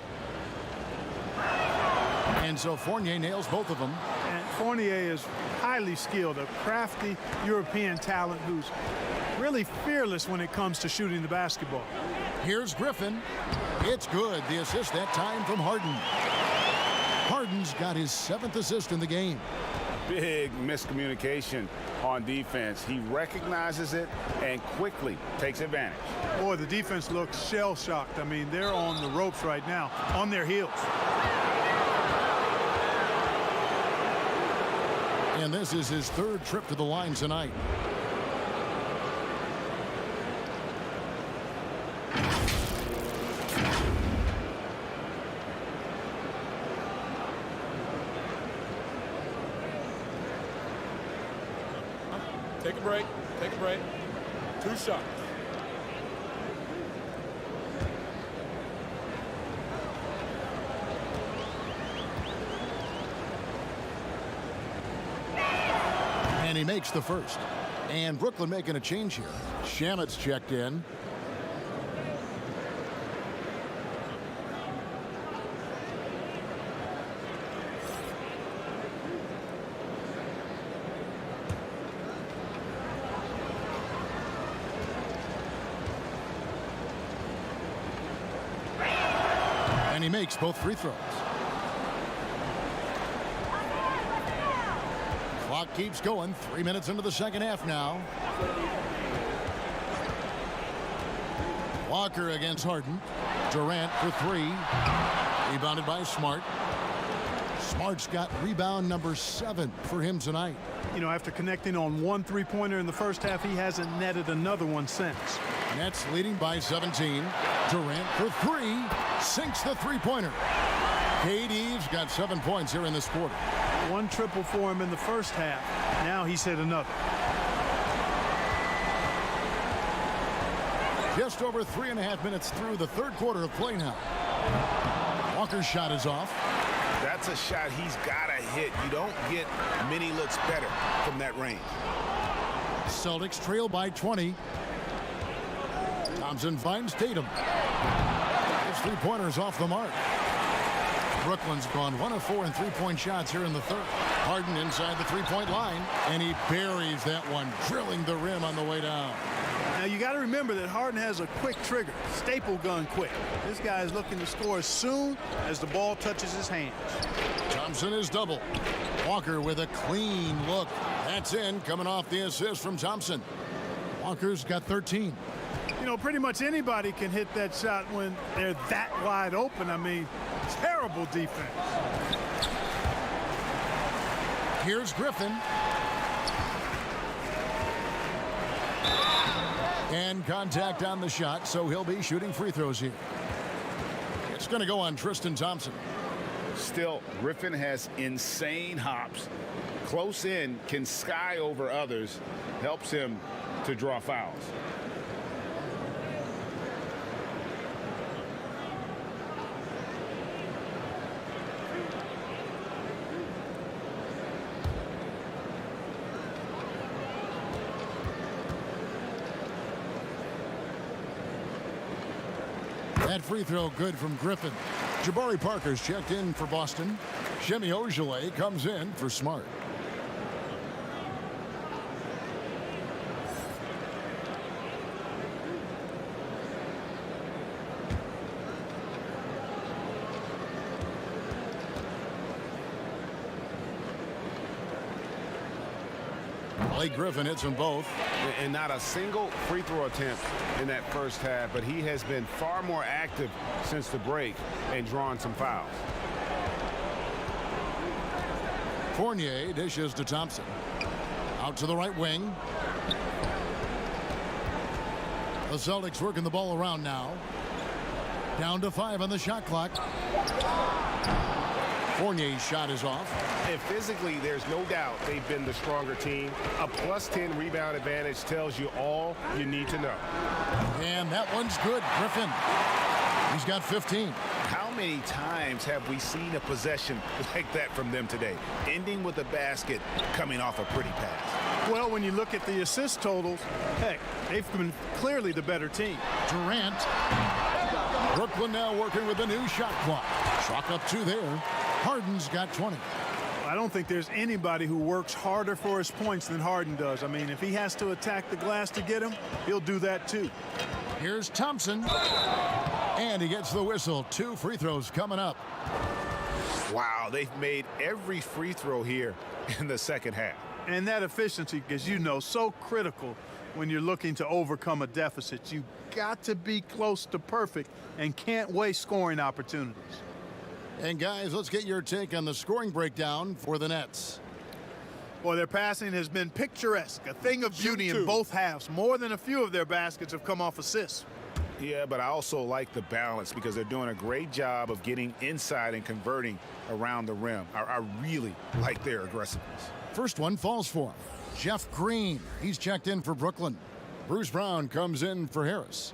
And so Fournier nails both of them. And Fournier is highly skilled, a crafty European talent who's really fearless when it comes to shooting the basketball. Here's Griffin. It's good. The assist that time from Harden. Harden's got his 7th assist in the game. Big miscommunication on defense. He recognizes it and quickly takes advantage. Boy, the defense looks shell-shocked. I mean, they're on the ropes right now, on their heels. And this is his 3rd trip to the line tonight. Take a break. Take a break. 2 shots. And he makes the first. And Brooklyn making a change here. Shamet's checked in. And he makes both free throws. Clock keeps going. 3 minutes into the second half now. Walker against Harden. Durant for 3. Rebounded by Smart. Smart's got rebound number 7 for him tonight. You know, after connecting on 1 3-pointer in the first half, he hasn't netted another one since. Nets leading by 17. Durant for 3. Sinks the 3-pointer. KD's got 7 points here in this quarter. 1 triple for him in the first half. Now he's hit another. Just over 3.5 minutes through the 3rd quarter of play now. Walker's shot is off. That's a shot he's got to hit. You don't get many looks better from that range. Celtics trail by 20. Thompson finds Tatum. His 3-pointer's off the mark. Brooklyn's gone 1 of 4 in 3-point shots here in the 3rd. Harden inside the 3-point line, and he buries that one, drilling the rim on the way down. Now you got to remember that Harden has a quick trigger, staple gun quick. This guy is looking to score as soon as the ball touches his hands. Thompson is double. Walker with a clean look. That's in, coming off the assist from Thompson. Walker's got 13. You know, pretty much anybody can hit that shot when they're that wide open. I mean, terrible defense. Here's Griffin. And contact on the shot, so he'll be shooting free throws here. It's going to go on Tristan Thompson. Still, Griffin has insane hops. Close in, can sky over others, helps him to draw fouls. That free throw good from Griffin. Jabari Parker's checked in for Boston. Shemi Ojeleye comes in for Smart. Blake Griffin hits them both. And not a single free throw attempt in that first half, but he has been far more active since the break and drawn some fouls. Fournier dishes to Thompson. Out to the right wing. The Celtics working the ball around now. Down to 5 on the shot clock. Fournier's shot is off. And physically, there's no doubt they've been the stronger team. A +10 rebound advantage tells you all you need to know. And that one's good. Griffin. He's got 15. How many times have we seen a possession like that from them today? Ending with a basket, coming off a pretty pass. Well, when you look at the assist totals, heck, they've been clearly the better team. Durant. Brooklyn now working with the new shot clock. Chalk up 2 there. Harden's got 20. I don't think there's anybody who works harder for his points than Harden does. I mean, if he has to attack the glass to get him, he'll do that too. Here's Thompson. And he gets the whistle. 2 free throws coming up. Wow, they've made every free throw here in the second half. And that efficiency, as you know, so critical when you're looking to overcome a deficit. You got to be close to perfect and can't waste scoring opportunities. And guys, let's get your take on the scoring breakdown for the Nets. Well, their passing has been picturesque, a thing of beauty in both halves. More than a few of their baskets have come off assists. Yeah, but I also like the balance because they're doing a great job of getting inside and converting around the rim. I really like their aggressiveness. First one falls for him. Jeff Green, he's checked in for Brooklyn. Bruce Brown comes in for Harris.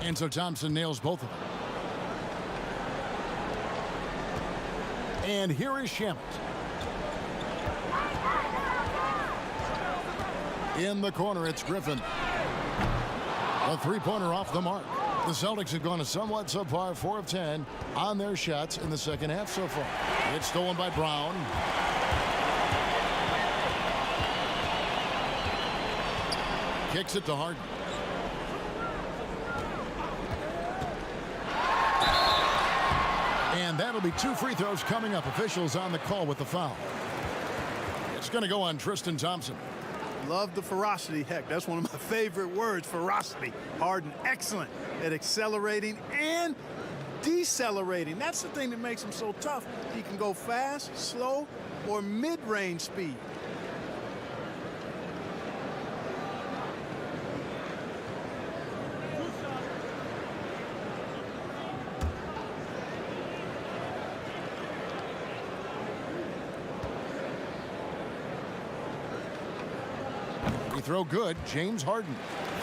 And so Thompson nails both of them. And here is Shamet. In the corner, it's Griffin. A three-pointer off the mark. The Celtics have gone a somewhat subpar 4 of 10 on their shots in the second half so far. It's stolen by Brown. Kicks it to Harden. And that'll be 2 free throws coming up. Officials on the call with the foul. It's going to go on Tristan Thompson. Love the ferocity. Heck, that's one of my favorite words, ferocity. Harden, excellent at accelerating and decelerating. That's the thing that makes him so tough. He can go fast, slow, or mid-range speed. Throw good, James Harden.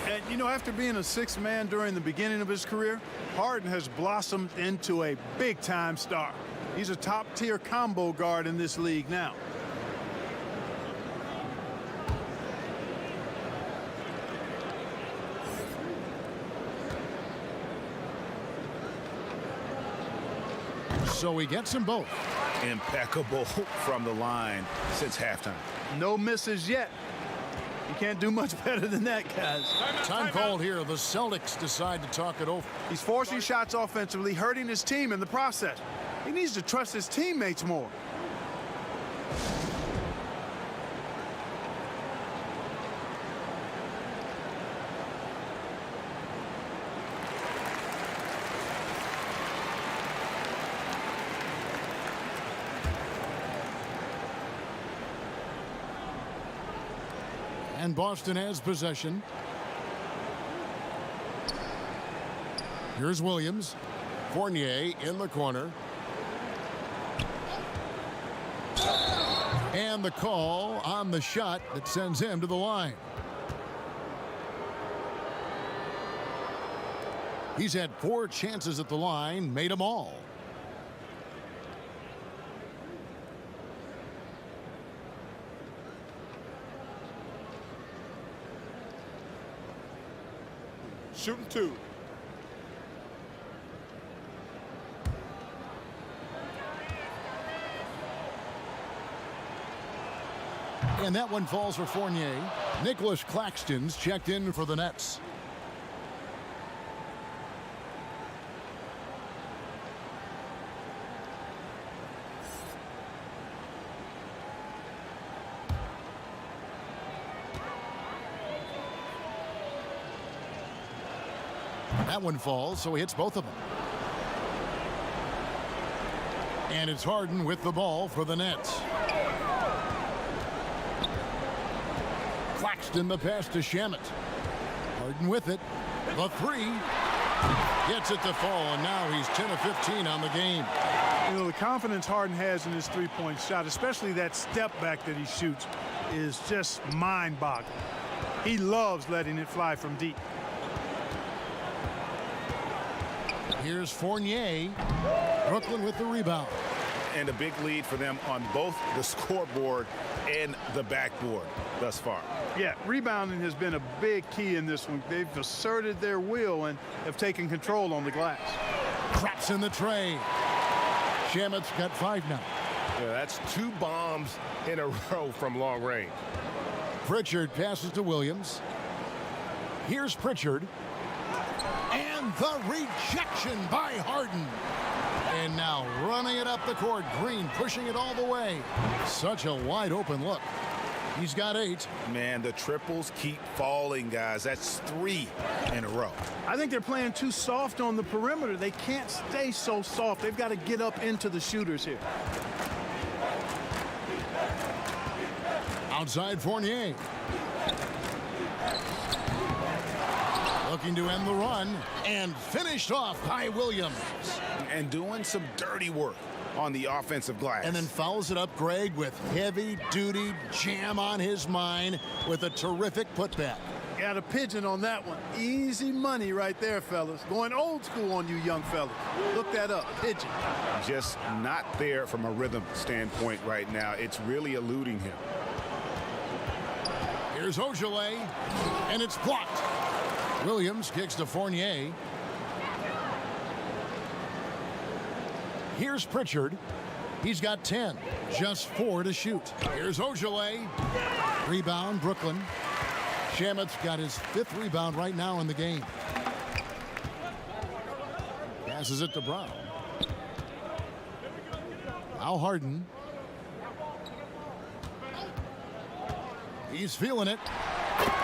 And, you know, after being a sixth man during the beginning of his career, Harden has blossomed into a big-time star. He's a top-tier combo guard in this league now. So he gets them both. Impeccable from the line since halftime. No misses yet. You can't do much better than that, guys. Time called here. The Celtics decide to talk it over. He's forcing shots offensively, hurting his team in the process. He needs to trust his teammates more. And Boston has possession. Here's Williams. Fournier in the corner. And the call on the shot that sends him to the line. He's had 4 chances at the line, made them all. Shooting 2. And that one falls for Fournier. Nicholas Claxton's checked in for the Nets. That one falls, so he hits both of them. And it's Harden with the ball for the Nets. Claxton the pass to Shamet. Harden with it. The 3. Gets it to fall, and now he's 10 of 15 on the game. You know, the confidence Harden has in his three-point shot, especially that step back that he shoots, is just mind-boggling. He loves letting it fly from deep. Here's Fournier. Brooklyn with the rebound. and a big lead for them on both the scoreboard and the backboard thus far. Yeah, rebounding has been a big key in this one. They've asserted their will and have taken control on the glass. Traps in the tray. Shamet's got 5 now. Yeah, that's 2 bombs in a row from long range. Pritchard passes to Williams. Here's Pritchard. And the rejection by Harden. And now running it up the court. Green pushing it all the way. Such a wide open look. He's got 8. Man, the triples keep falling, guys. That's 3 in a row. I think they're playing too soft on the perimeter. They can't stay so soft. They've got to get up into the shooters here. Outside Fournier. Looking to end the run and finished off by Williams. And doing some dirty work on the offensive glass. And then fouls it up Greg with heavy-duty jam on his mind with a terrific putback. Got a pigeon on that one. Easy money right there, fellas. Going old school on you young fellas. Look that up, pigeon. Just not there from a rhythm standpoint right now. It's really eluding him. Here's Ojale, and it's blocked. Williams kicks to Fournier. Here's Pritchard. He's got 10. Just 4 to shoot. Here's Ojale. Rebound, Brooklyn. Shamet's got his 5th rebound right now in the game. Passes it to Brown. Now Harden. He's feeling it.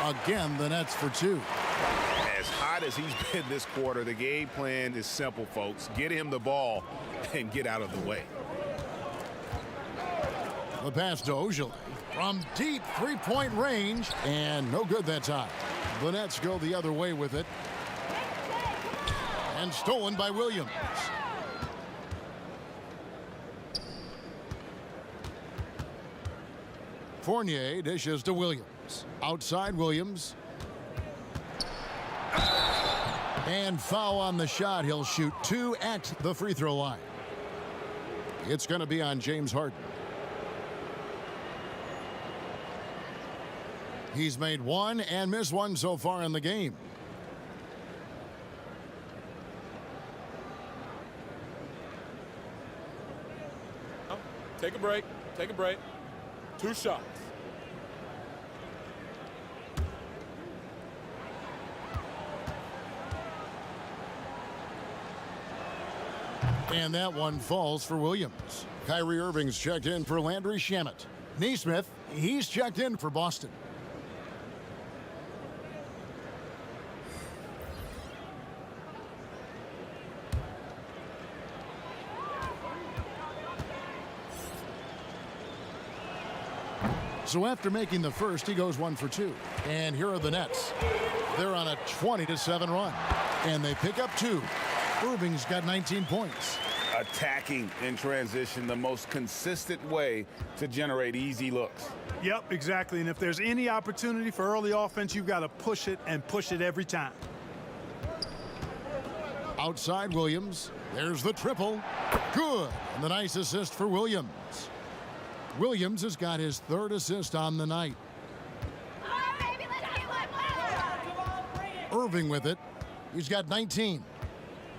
Again, the Nets for 2. As hot as he's been this quarter, the game plan is simple, folks. Get him the ball and get out of the way. The pass to Ojale from deep 3-point range, and no good that time. The Nets go the other way with it. And stolen by Williams. Fournier dishes to Williams. Outside Williams. And foul on the shot. He'll shoot 2 at the free throw line. It's going to be on James Harden. He's made 1 and missed 1 so far in the game. Take a break. Take a break. 2 shots. And that one falls for Williams. Kyrie Irving's checked in for Landry Shamet. Neesmith, he's checked in for Boston. So after making the first, he goes 1 for 2. And here are the Nets. They're on a 20-7 run. And they pick up 2. Irving's got 19 points. Attacking in transition, the most consistent way to generate easy looks. Yep, exactly. And if there's any opportunity for early offense, you've got to push it and push it every time. Outside Williams. There's the triple. Good. And the nice assist for Williams. Williams has got his 3rd assist on the night. Irving with it. He's got 19.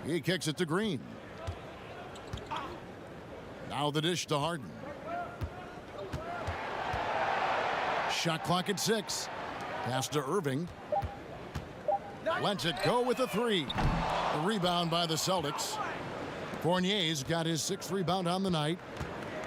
He kicks it to Green. Now the dish to Harden. Shot clock at 6. Pass to Irving. Lets it go with a 3. The rebound by the Celtics. Fournier's got his 6th rebound on the night.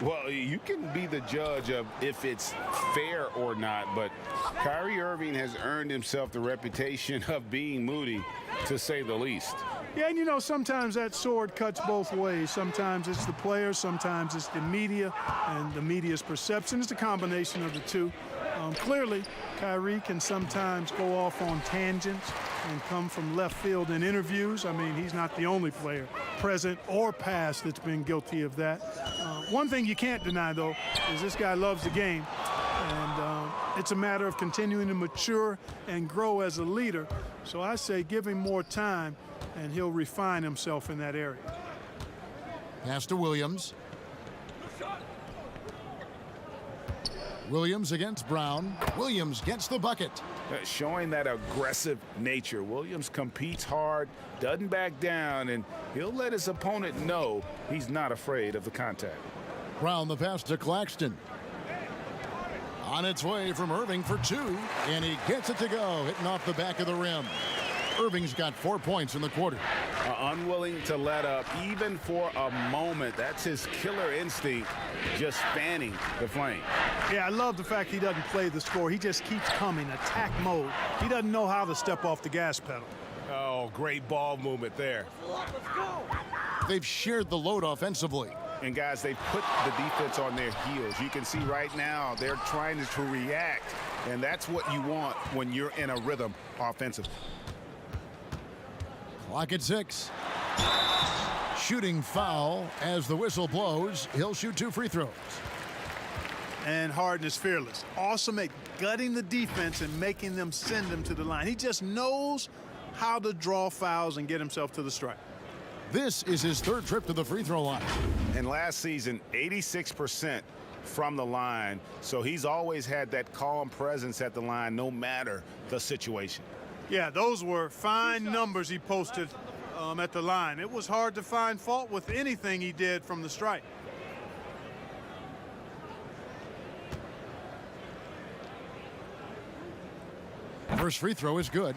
Well, you can be the judge of if it's fair or not, but Kyrie Irving has earned himself the reputation of being moody, to say the least. Yeah, and you know, sometimes that sword cuts both ways. Sometimes it's the player, sometimes it's the media, and the media's perception. It's a combination of the two. Clearly, Kyrie can sometimes go off on tangents and come from left field in interviews. I mean, he's not the only player, present or past, that's been guilty of that. One thing you can't deny, though, is this guy loves the game. And it's a matter of continuing to mature and grow as a leader. So I say give him more time, and he'll refine himself in that area. Pass to Williams. Williams against Brown. Williams gets the bucket. Showing that aggressive nature. Williams competes hard, doesn't back down, and he'll let his opponent know he's not afraid of the contact. Brown the pass to Claxton. On its way from Irving for two, and he gets it to go, hitting off the back of the rim. Irving's got 4 points in the quarter. Unwilling to let up even for a moment. That's his killer instinct, just fanning the flame. Yeah, I love the fact he doesn't play the score. He just keeps coming, attack mode. He doesn't know how to step off the gas pedal. Oh, great ball movement there. They've shared the load offensively. And guys, they put the defense on their heels. You can see right now they're trying to react, and that's what you want when you're in a rhythm offensively. Clock at 6. Shooting foul as the whistle blows. He'll shoot 2 free throws. And Harden is fearless. Awesome at gutting the defense and making them send him to the line. He just knows how to draw fouls and get himself to the stripe. This is his 3rd trip to the free throw line. And last season, 86% from the line. So he's always had that calm presence at the line no matter the situation. Yeah, those were fine numbers he posted at the line. It was hard to find fault with anything he did from the stripe. First free throw is good.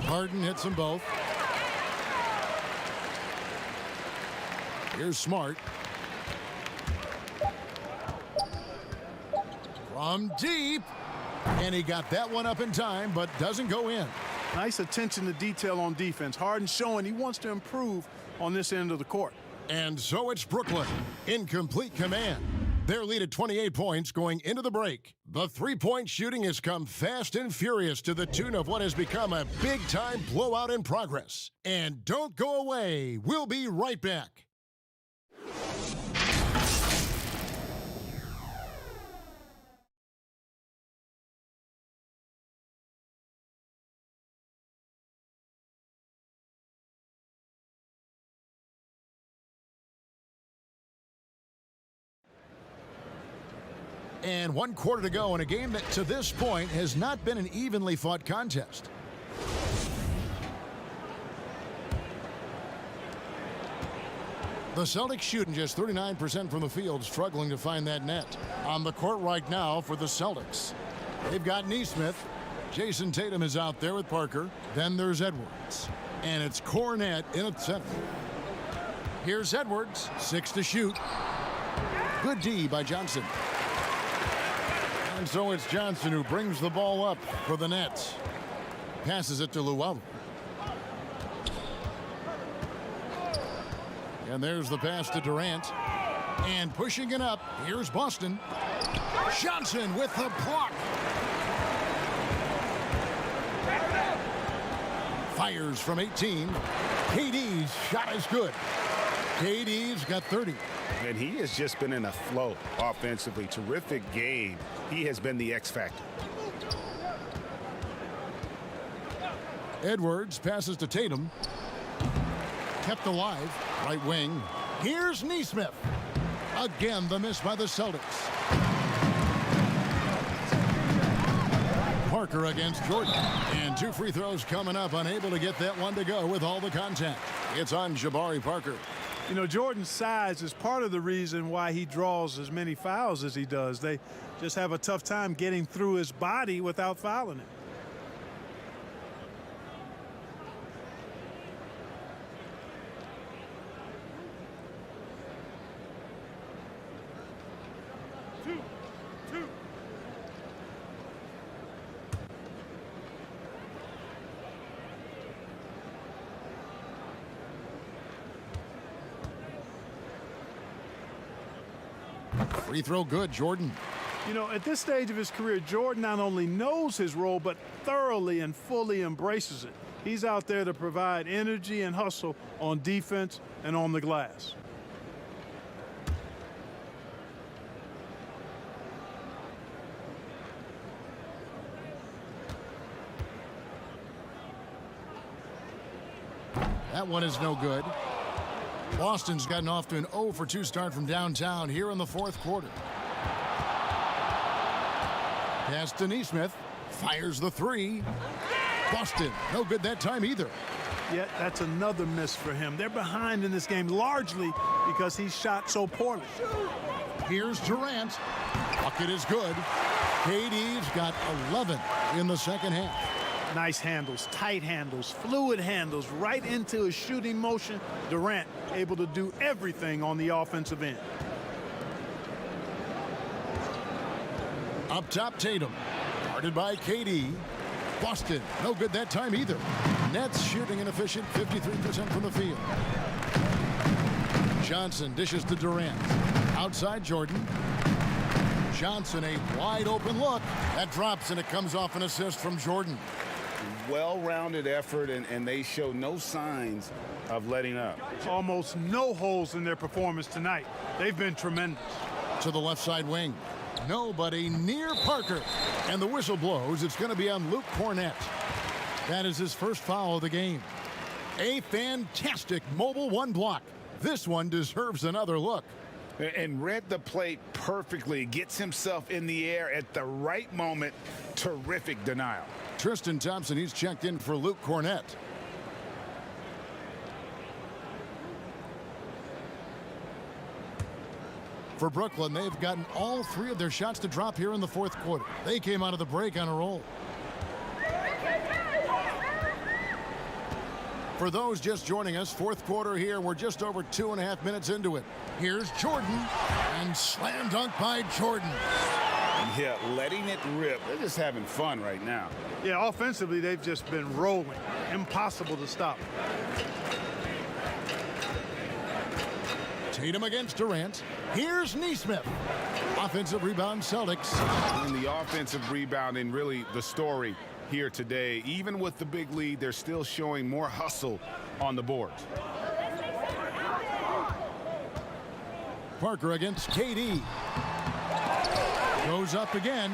Harden hits them both. Here's Smart. From deep. And he got that one up in time, but doesn't go in. Nice attention to detail on defense. Harden showing he wants to improve on this end of the court. And so it's Brooklyn in complete command. Their lead at 28 points going into the break. The three-point shooting has come fast and furious to the tune of what has become a big-time blowout in progress. And don't go away. We'll be right back. And 1 quarter to go in a game that to this point has not been an evenly fought contest. The Celtics shooting just 39% from the field, struggling to find that net. On the court right now for the Celtics, they've got Nesmith. Jason Tatum is out there with Parker. Then there's Edwards. And it's Cornette in at center. Here's Edwards, 6 to shoot. Good D by Johnson. And so it's Johnson who brings the ball up for the Nets. Passes it to Luau. And there's the pass to Durant. And pushing it up, here's Boston. Johnson with the block. Fires from 18. KD's shot is good. KD's got 30. And he has just been in a flow offensively. Terrific game. He has been the X factor. Edwards passes to Tatum. Kept alive. Right wing. Here's Nesmith. Again, the miss by the Celtics. Parker against Jordan. And 2 free throws coming up. Unable to get that one to go with all the contact. It's on Jabari Parker. You know, Jordan's size is part of the reason why he draws as many fouls as he does. They just have a tough time getting through his body without fouling him. Free throw good, Jordan. You know, at this stage of his career, Jordan not only knows his role, but thoroughly and fully embraces it. He's out there to provide energy and hustle on defense and on the glass. That one is no good. Boston's gotten off to an 0 for 2 start from downtown here in the fourth quarter. Pass to Neesmith. Fires the three. Boston, no good that time either. Yet that's another miss for him. They're behind in this game largely because he shot so poorly. Here's Durant. Bucket is good. KD's got 11 in the second half. Nice handles, tight handles, fluid handles, right into his shooting motion. Durant able to do everything on the offensive end. Up top, Tatum. Guarded by KD. Boston, no good that time either. Nets shooting inefficient, 53% from the field. Johnson dishes to Durant. Outside Jordan. Johnson, a wide open look. That drops and it comes off an assist from Jordan. Well-rounded effort, and they show no signs of letting up. Almost no holes in their performance tonight. They've been tremendous. To the left side wing. Nobody near Parker. And the whistle blows. It's going to be on Luke Cornett. That is his first foul of the game. A fantastic mobile one block. This one deserves another look. And read the play perfectly. Gets himself in the air at the right moment. Terrific denial. Tristan Thompson, he's checked in for Luke Cornett. For Brooklyn, they've gotten all 3 of their shots to drop here in the fourth quarter. They came out of the break on a roll. For those just joining us, fourth quarter here, we're just over 2.5 minutes into it. Here's Jordan, and slam dunk by Jordan. Yeah, letting it rip. They're just having fun right now. Yeah, offensively, they've just been rolling. Impossible to stop. Tatum against Durant. Here's Neesmith. Offensive rebound, Celtics. And the offensive rebounding, really the story here today. Even with the big lead, they're still showing more hustle on the boards. Parker against KD. Goes up again.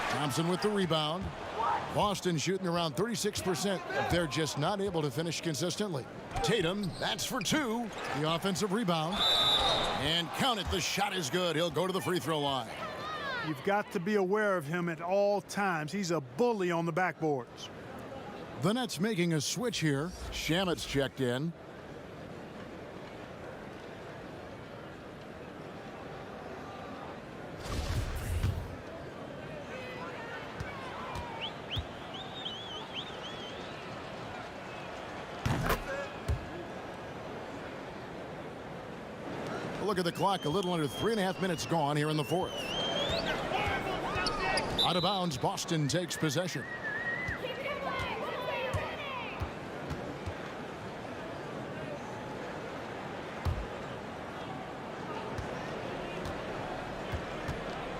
Thompson with the rebound. Boston shooting around 36%. They're just not able to finish consistently. Tatum, that's for 2. The offensive rebound. And count it, the shot is good. He'll go to the free throw line. You've got to be aware of him at all times. He's a bully on the backboards. The Nets making a switch here. Shamet's checked in. Look at the clock, a little under 3.5 minutes gone here in the fourth. Out of bounds, Boston takes possession.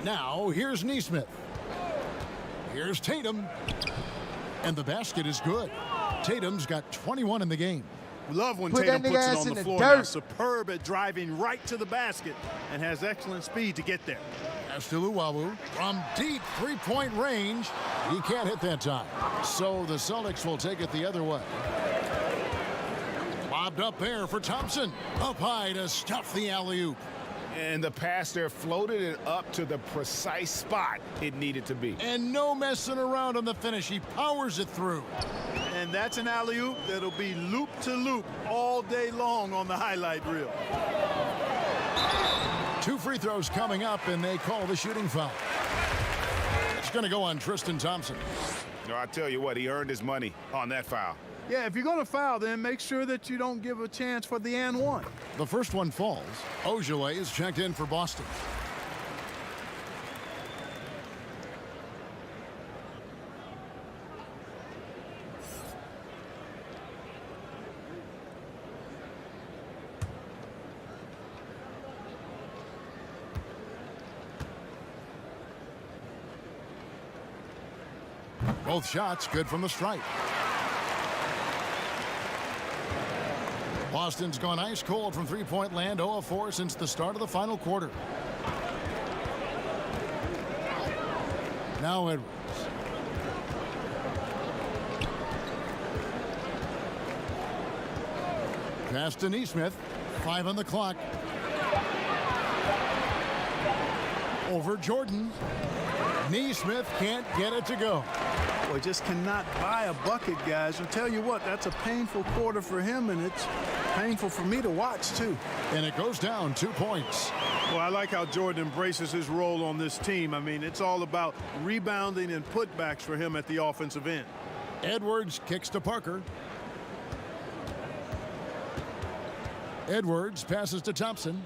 Now, here's Neesmith. Here's Tatum. And the basket is good. Tatum's got 21 in the game. Love when Tatum puts it on the floor. Now, superb at driving right to the basket and has excellent speed to get there. Pass to Luwawu from deep three-point range. He can't hit that time. So the Celtics will take it the other way. Lobbed up there for Thompson. Up high to stuff the alley-oop. And the pass there floated it up to the precise spot it needed to be. And no messing around on the finish. He powers it through. And that's an alley-oop that'll be loop to loop all day long on the highlight reel. 2 free throws coming up, and they call the shooting foul. It's going to go on Tristan Thompson. No, I tell you what, he earned his money on that foul. Yeah, if you're going to foul, then make sure that you don't give a chance for the and one. The first one falls. Ojale is checked in for Boston. Both shots good from the stripe. Boston's gone ice cold from three-point land, 0 of 4 since the start of the final quarter. Now Edwards. Pass to Neesmith. 5 on the clock. Over Jordan. Neesmith can't get it to go. Boy, just cannot buy a bucket, guys. I'll tell you what, that's a painful quarter for him, and it's painful for me to watch, too. And it goes down 2 points. Well, I like how Jordan embraces his role on this team. I mean, it's all about rebounding and putbacks for him at the offensive end. Edwards kicks to Parker. Edwards passes to Thompson.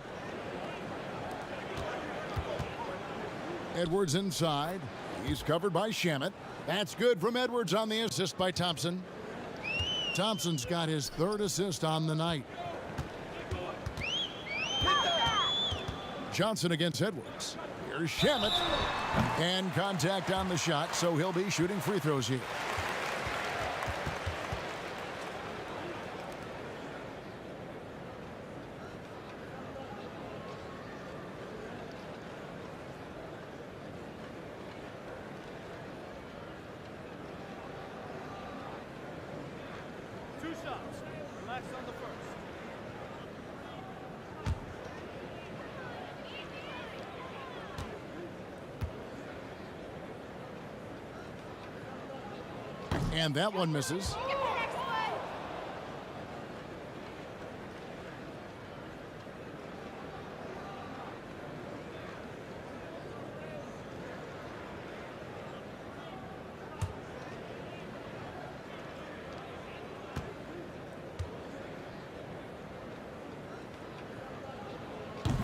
Edwards inside. He's covered by Shamet. That's good from Edwards on the assist by Thompson. Thompson's got his 3rd assist on the night. Johnson against Edwards. Here's Shamet. And contact on the shot, so he'll be shooting free throws here. And that one misses.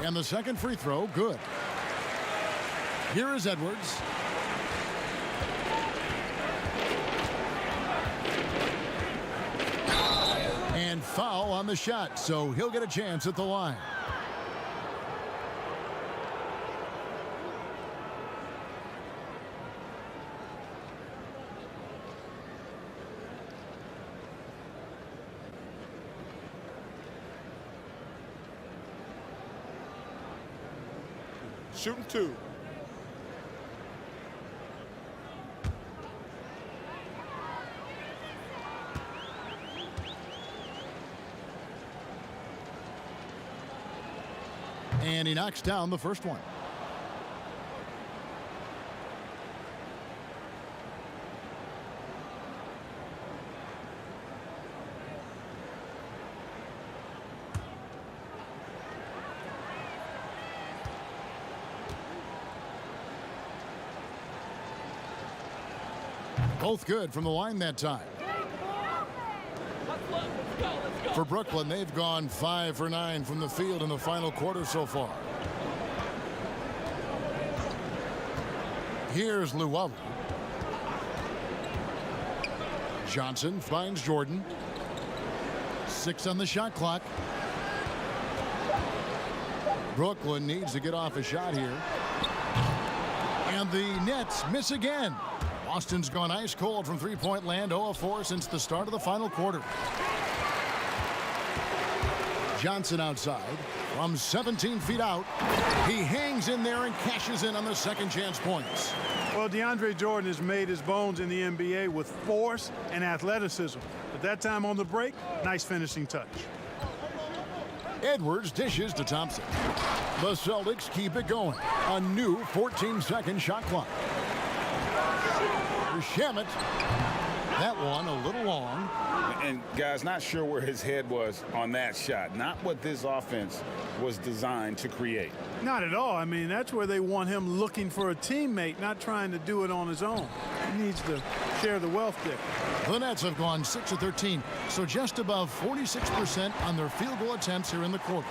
And the second free throw, good. Here is Edwards. And foul on the shot, so he'll get a chance at the line. Shooting 2. And he knocks down the first one. Both good from the line that time. For Brooklyn, they've gone 5 for 9 from the field in the final quarter so far. Here's Luwawu. Johnson finds Jordan. 6 on the shot clock. Brooklyn needs to get off a shot here. And the Nets miss again. Boston's gone ice cold from three-point land, 0 of 4 since the start of the final quarter. Johnson outside from 17 feet out. He hangs in there and cashes in on the second chance points. Well, DeAndre Jordan has made his bones in the NBA with force and athleticism. At that time on the break, nice finishing touch. Edwards dishes to Thompson. The Celtics keep it going. A new 14-second shot clock. Here's Shamet. That one a little long. And guys, not sure where his head was on that shot. Not what this offense was designed to create. Not at all. I mean, that's where they want him looking for a teammate, not trying to do it on his own. He needs to share the wealth there. The Nets have gone 6 of 13, so just above 46% on their field goal attempts here in the quarter.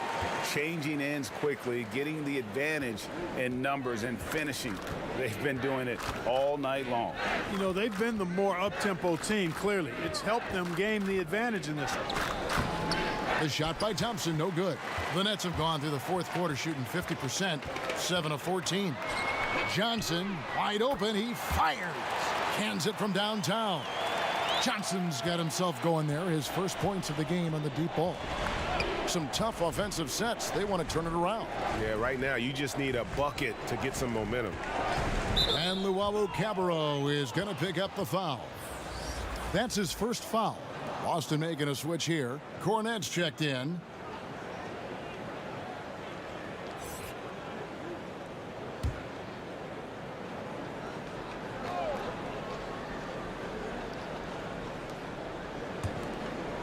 Changing ends quickly, getting the advantage in numbers and finishing. They've been doing it all night long. You know, they've been the more up-tempo team, clearly. It's helped them gain the advantage in this one. The shot by Thompson, no good. The Nets have gone through the fourth quarter shooting 50%, 7 of 14. Johnson, wide open, he fires. Cans it from downtown. Johnson's got himself going there, his first points of the game on the deep ball. some tough offensive sets. They want to turn it around. Yeah, right now you just need a bucket to get some momentum. And Luau Cabarro is going to pick up the foul. That's his first foul. Boston making a switch here. Cornette's checked in.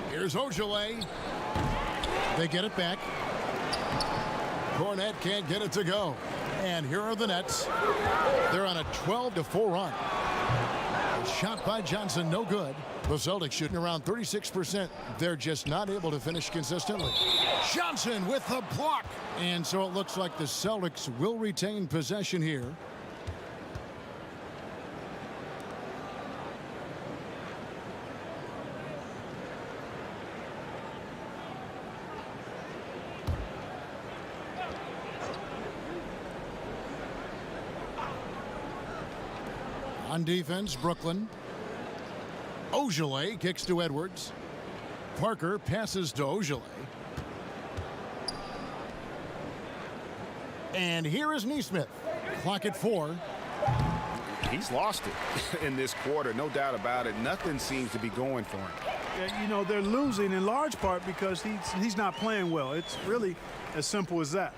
Here's Ojale. They get it back. Cornette can't get it to go. And here are the Nets. They're on a 12-4 run. A shot by Johnson, no good. The Celtics shooting around 36%. They're just not able to finish consistently. Johnson with the block. And so it looks like the Celtics will retain possession here. On defense, Brooklyn. Ojale kicks to Edwards. Parker passes to Ojale. And here is Nesmith. Clock at 4. He's lost it in this quarter, no doubt about it. Nothing seems to be going for him. Yeah, you know, they're losing in large part because he's not playing well. It's really as simple as that.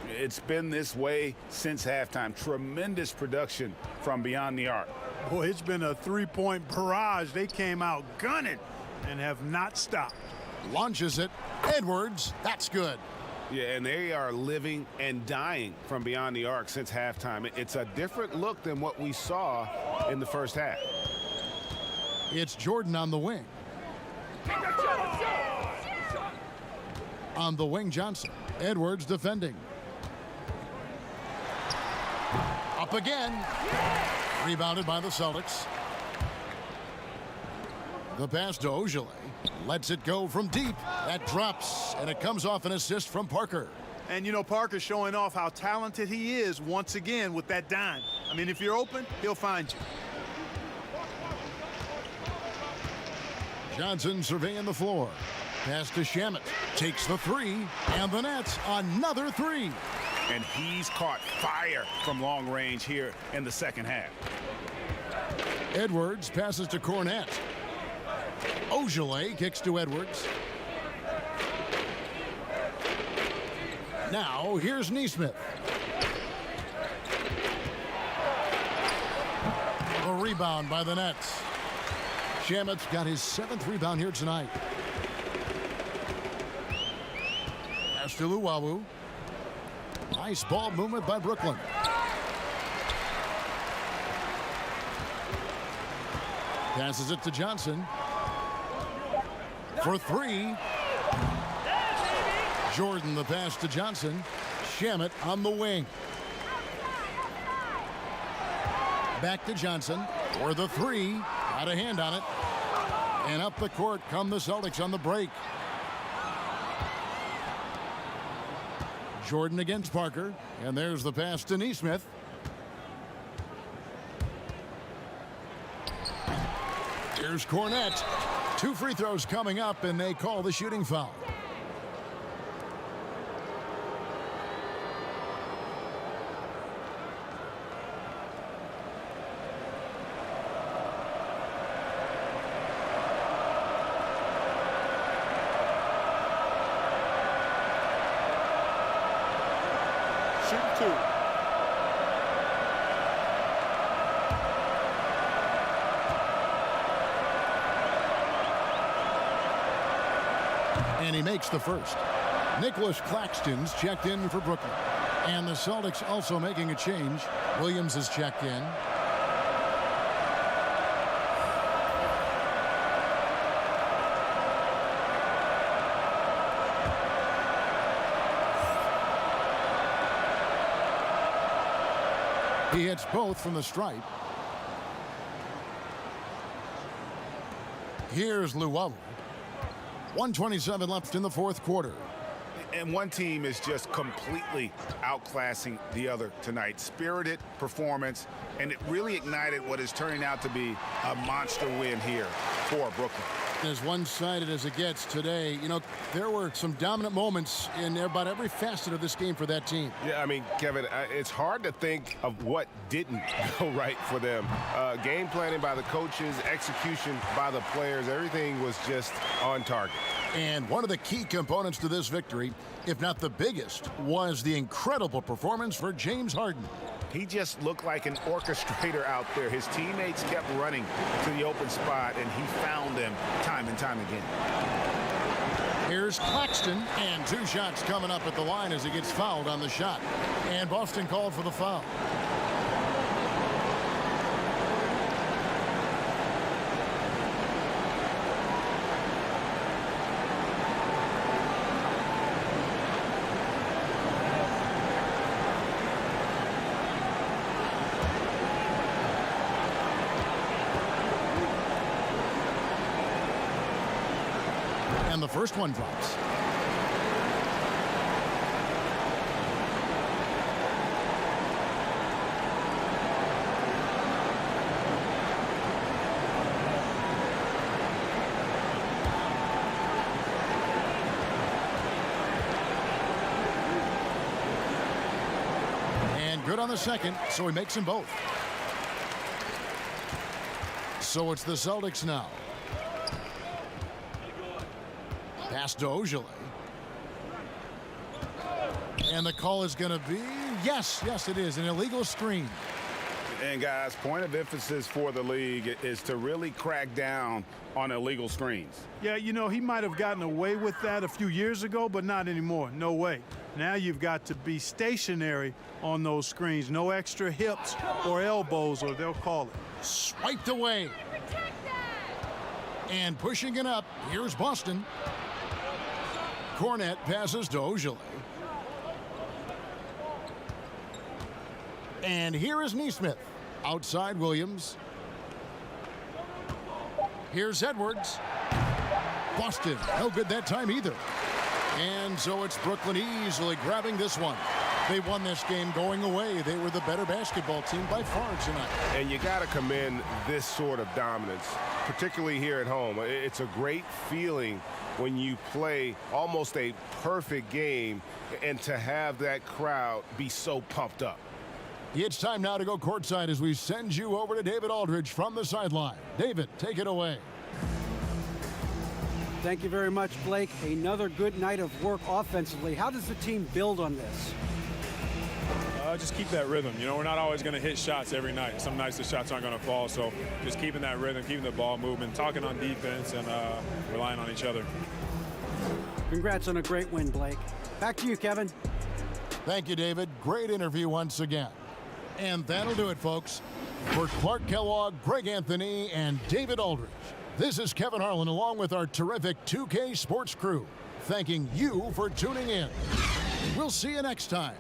It's been this way since halftime. Tremendous production from beyond the arc. Boy, it's been a three-point barrage. They came out gunning and have not stopped. Launches it. Edwards. That's good. Yeah, and they are living and dying from beyond the arc since halftime. It's a different look than what we saw in the first half. It's Jordan on the wing. On the wing, Johnson. Edwards defending. Up again. Rebounded by the Celtics. The pass to Ojale. Lets it go from deep. That drops, and it comes off an assist from Parker. And, you know, Parker's showing off how talented he is once again with that dime. I mean, if you're open, he'll find you. Johnson surveying the floor. Pass to Shamet. Takes the 3, and the Nets another 3. And he's caught fire from long range here in the second half. Edwards passes to Cornette. Ojale kicks to Edwards. Now here's Nesmith. The rebound by the Nets. Shamet's got his 7th rebound here tonight. Pass to Luau. Nice ball movement by Brooklyn. Passes it to Johnson. For 3. Jordan the pass to Johnson. Shamet on the wing. Back to Johnson for the 3. Got a hand on it. And up the court come the Celtics on the break. Jordan against Parker. And there's the pass to Nesmith. Here's Cornette. 2 free throws coming up, and they call the shooting foul. Shoot 2. And he makes the first. Nicholas Claxton's checked in for Brooklyn. And the Celtics also making a change. Williams is checked in. He hits both from the stripe. Here's Luau. 1:27 left in the 4th quarter. And one team is just completely outclassing the other tonight. Spirited performance, and it really ignited what is turning out to be a monster win here for Brooklyn. As one-sided as it gets today, you know, there were some dominant moments in about every facet of this game for that team. Yeah, I mean, Kevin, it's hard to think of what didn't go right for them. Game planning by the coaches, execution by the players, everything was just on target. And one of the key components to this victory, if not the biggest, was the incredible performance for James Harden. He just looked like an orchestrator out there. His teammates kept running to the open spot, and he found them time and time again. Here's Claxton, and 2 shots coming up at the line as he gets fouled on the shot. And Boston called for the foul. And the first one drops. And good on the second, so he makes them both. So it's the Celtics now. Pass to Ojale. And the call is going to be, yes, it is, an illegal screen. And guys, point of emphasis for the league is to really crack down on illegal screens. Yeah, you know, he might have gotten away with that a few years ago, but not anymore. No way. Now you've got to be stationary on those screens. No extra hips or elbows, or they'll call it. Swiped away. And pushing it up, here's Boston. Cornette passes to Ojale. And here is Neesmith. Outside Williams. Here's Edwards. Boston, no good that time either. And so it's Brooklyn easily grabbing this one. They won this game going away. They were the better basketball team by far tonight. And you got to commend this sort of dominance, particularly here at home. It's a great feeling when you play almost a perfect game and to have that crowd be so pumped up. It's time now to go courtside as we send you over to David Aldridge from the sideline. David, take it away. Thank you very much, Blake. Another good night of work offensively. How does the team build on this? Just keep that rhythm. You know, we're not always going to hit shots every night. Some nights the shots aren't going to fall. So just keeping that rhythm, keeping the ball moving, talking on defense, and relying on each other. Congrats on a great win, Blake. Back to you, Kevin. Thank you, David. Great interview once again. And that'll do it, folks. For Clark Kellogg, Greg Anthony, and David Aldridge, this is Kevin Harlan along with our terrific 2K Sports crew, thanking you for tuning in. We'll see you next time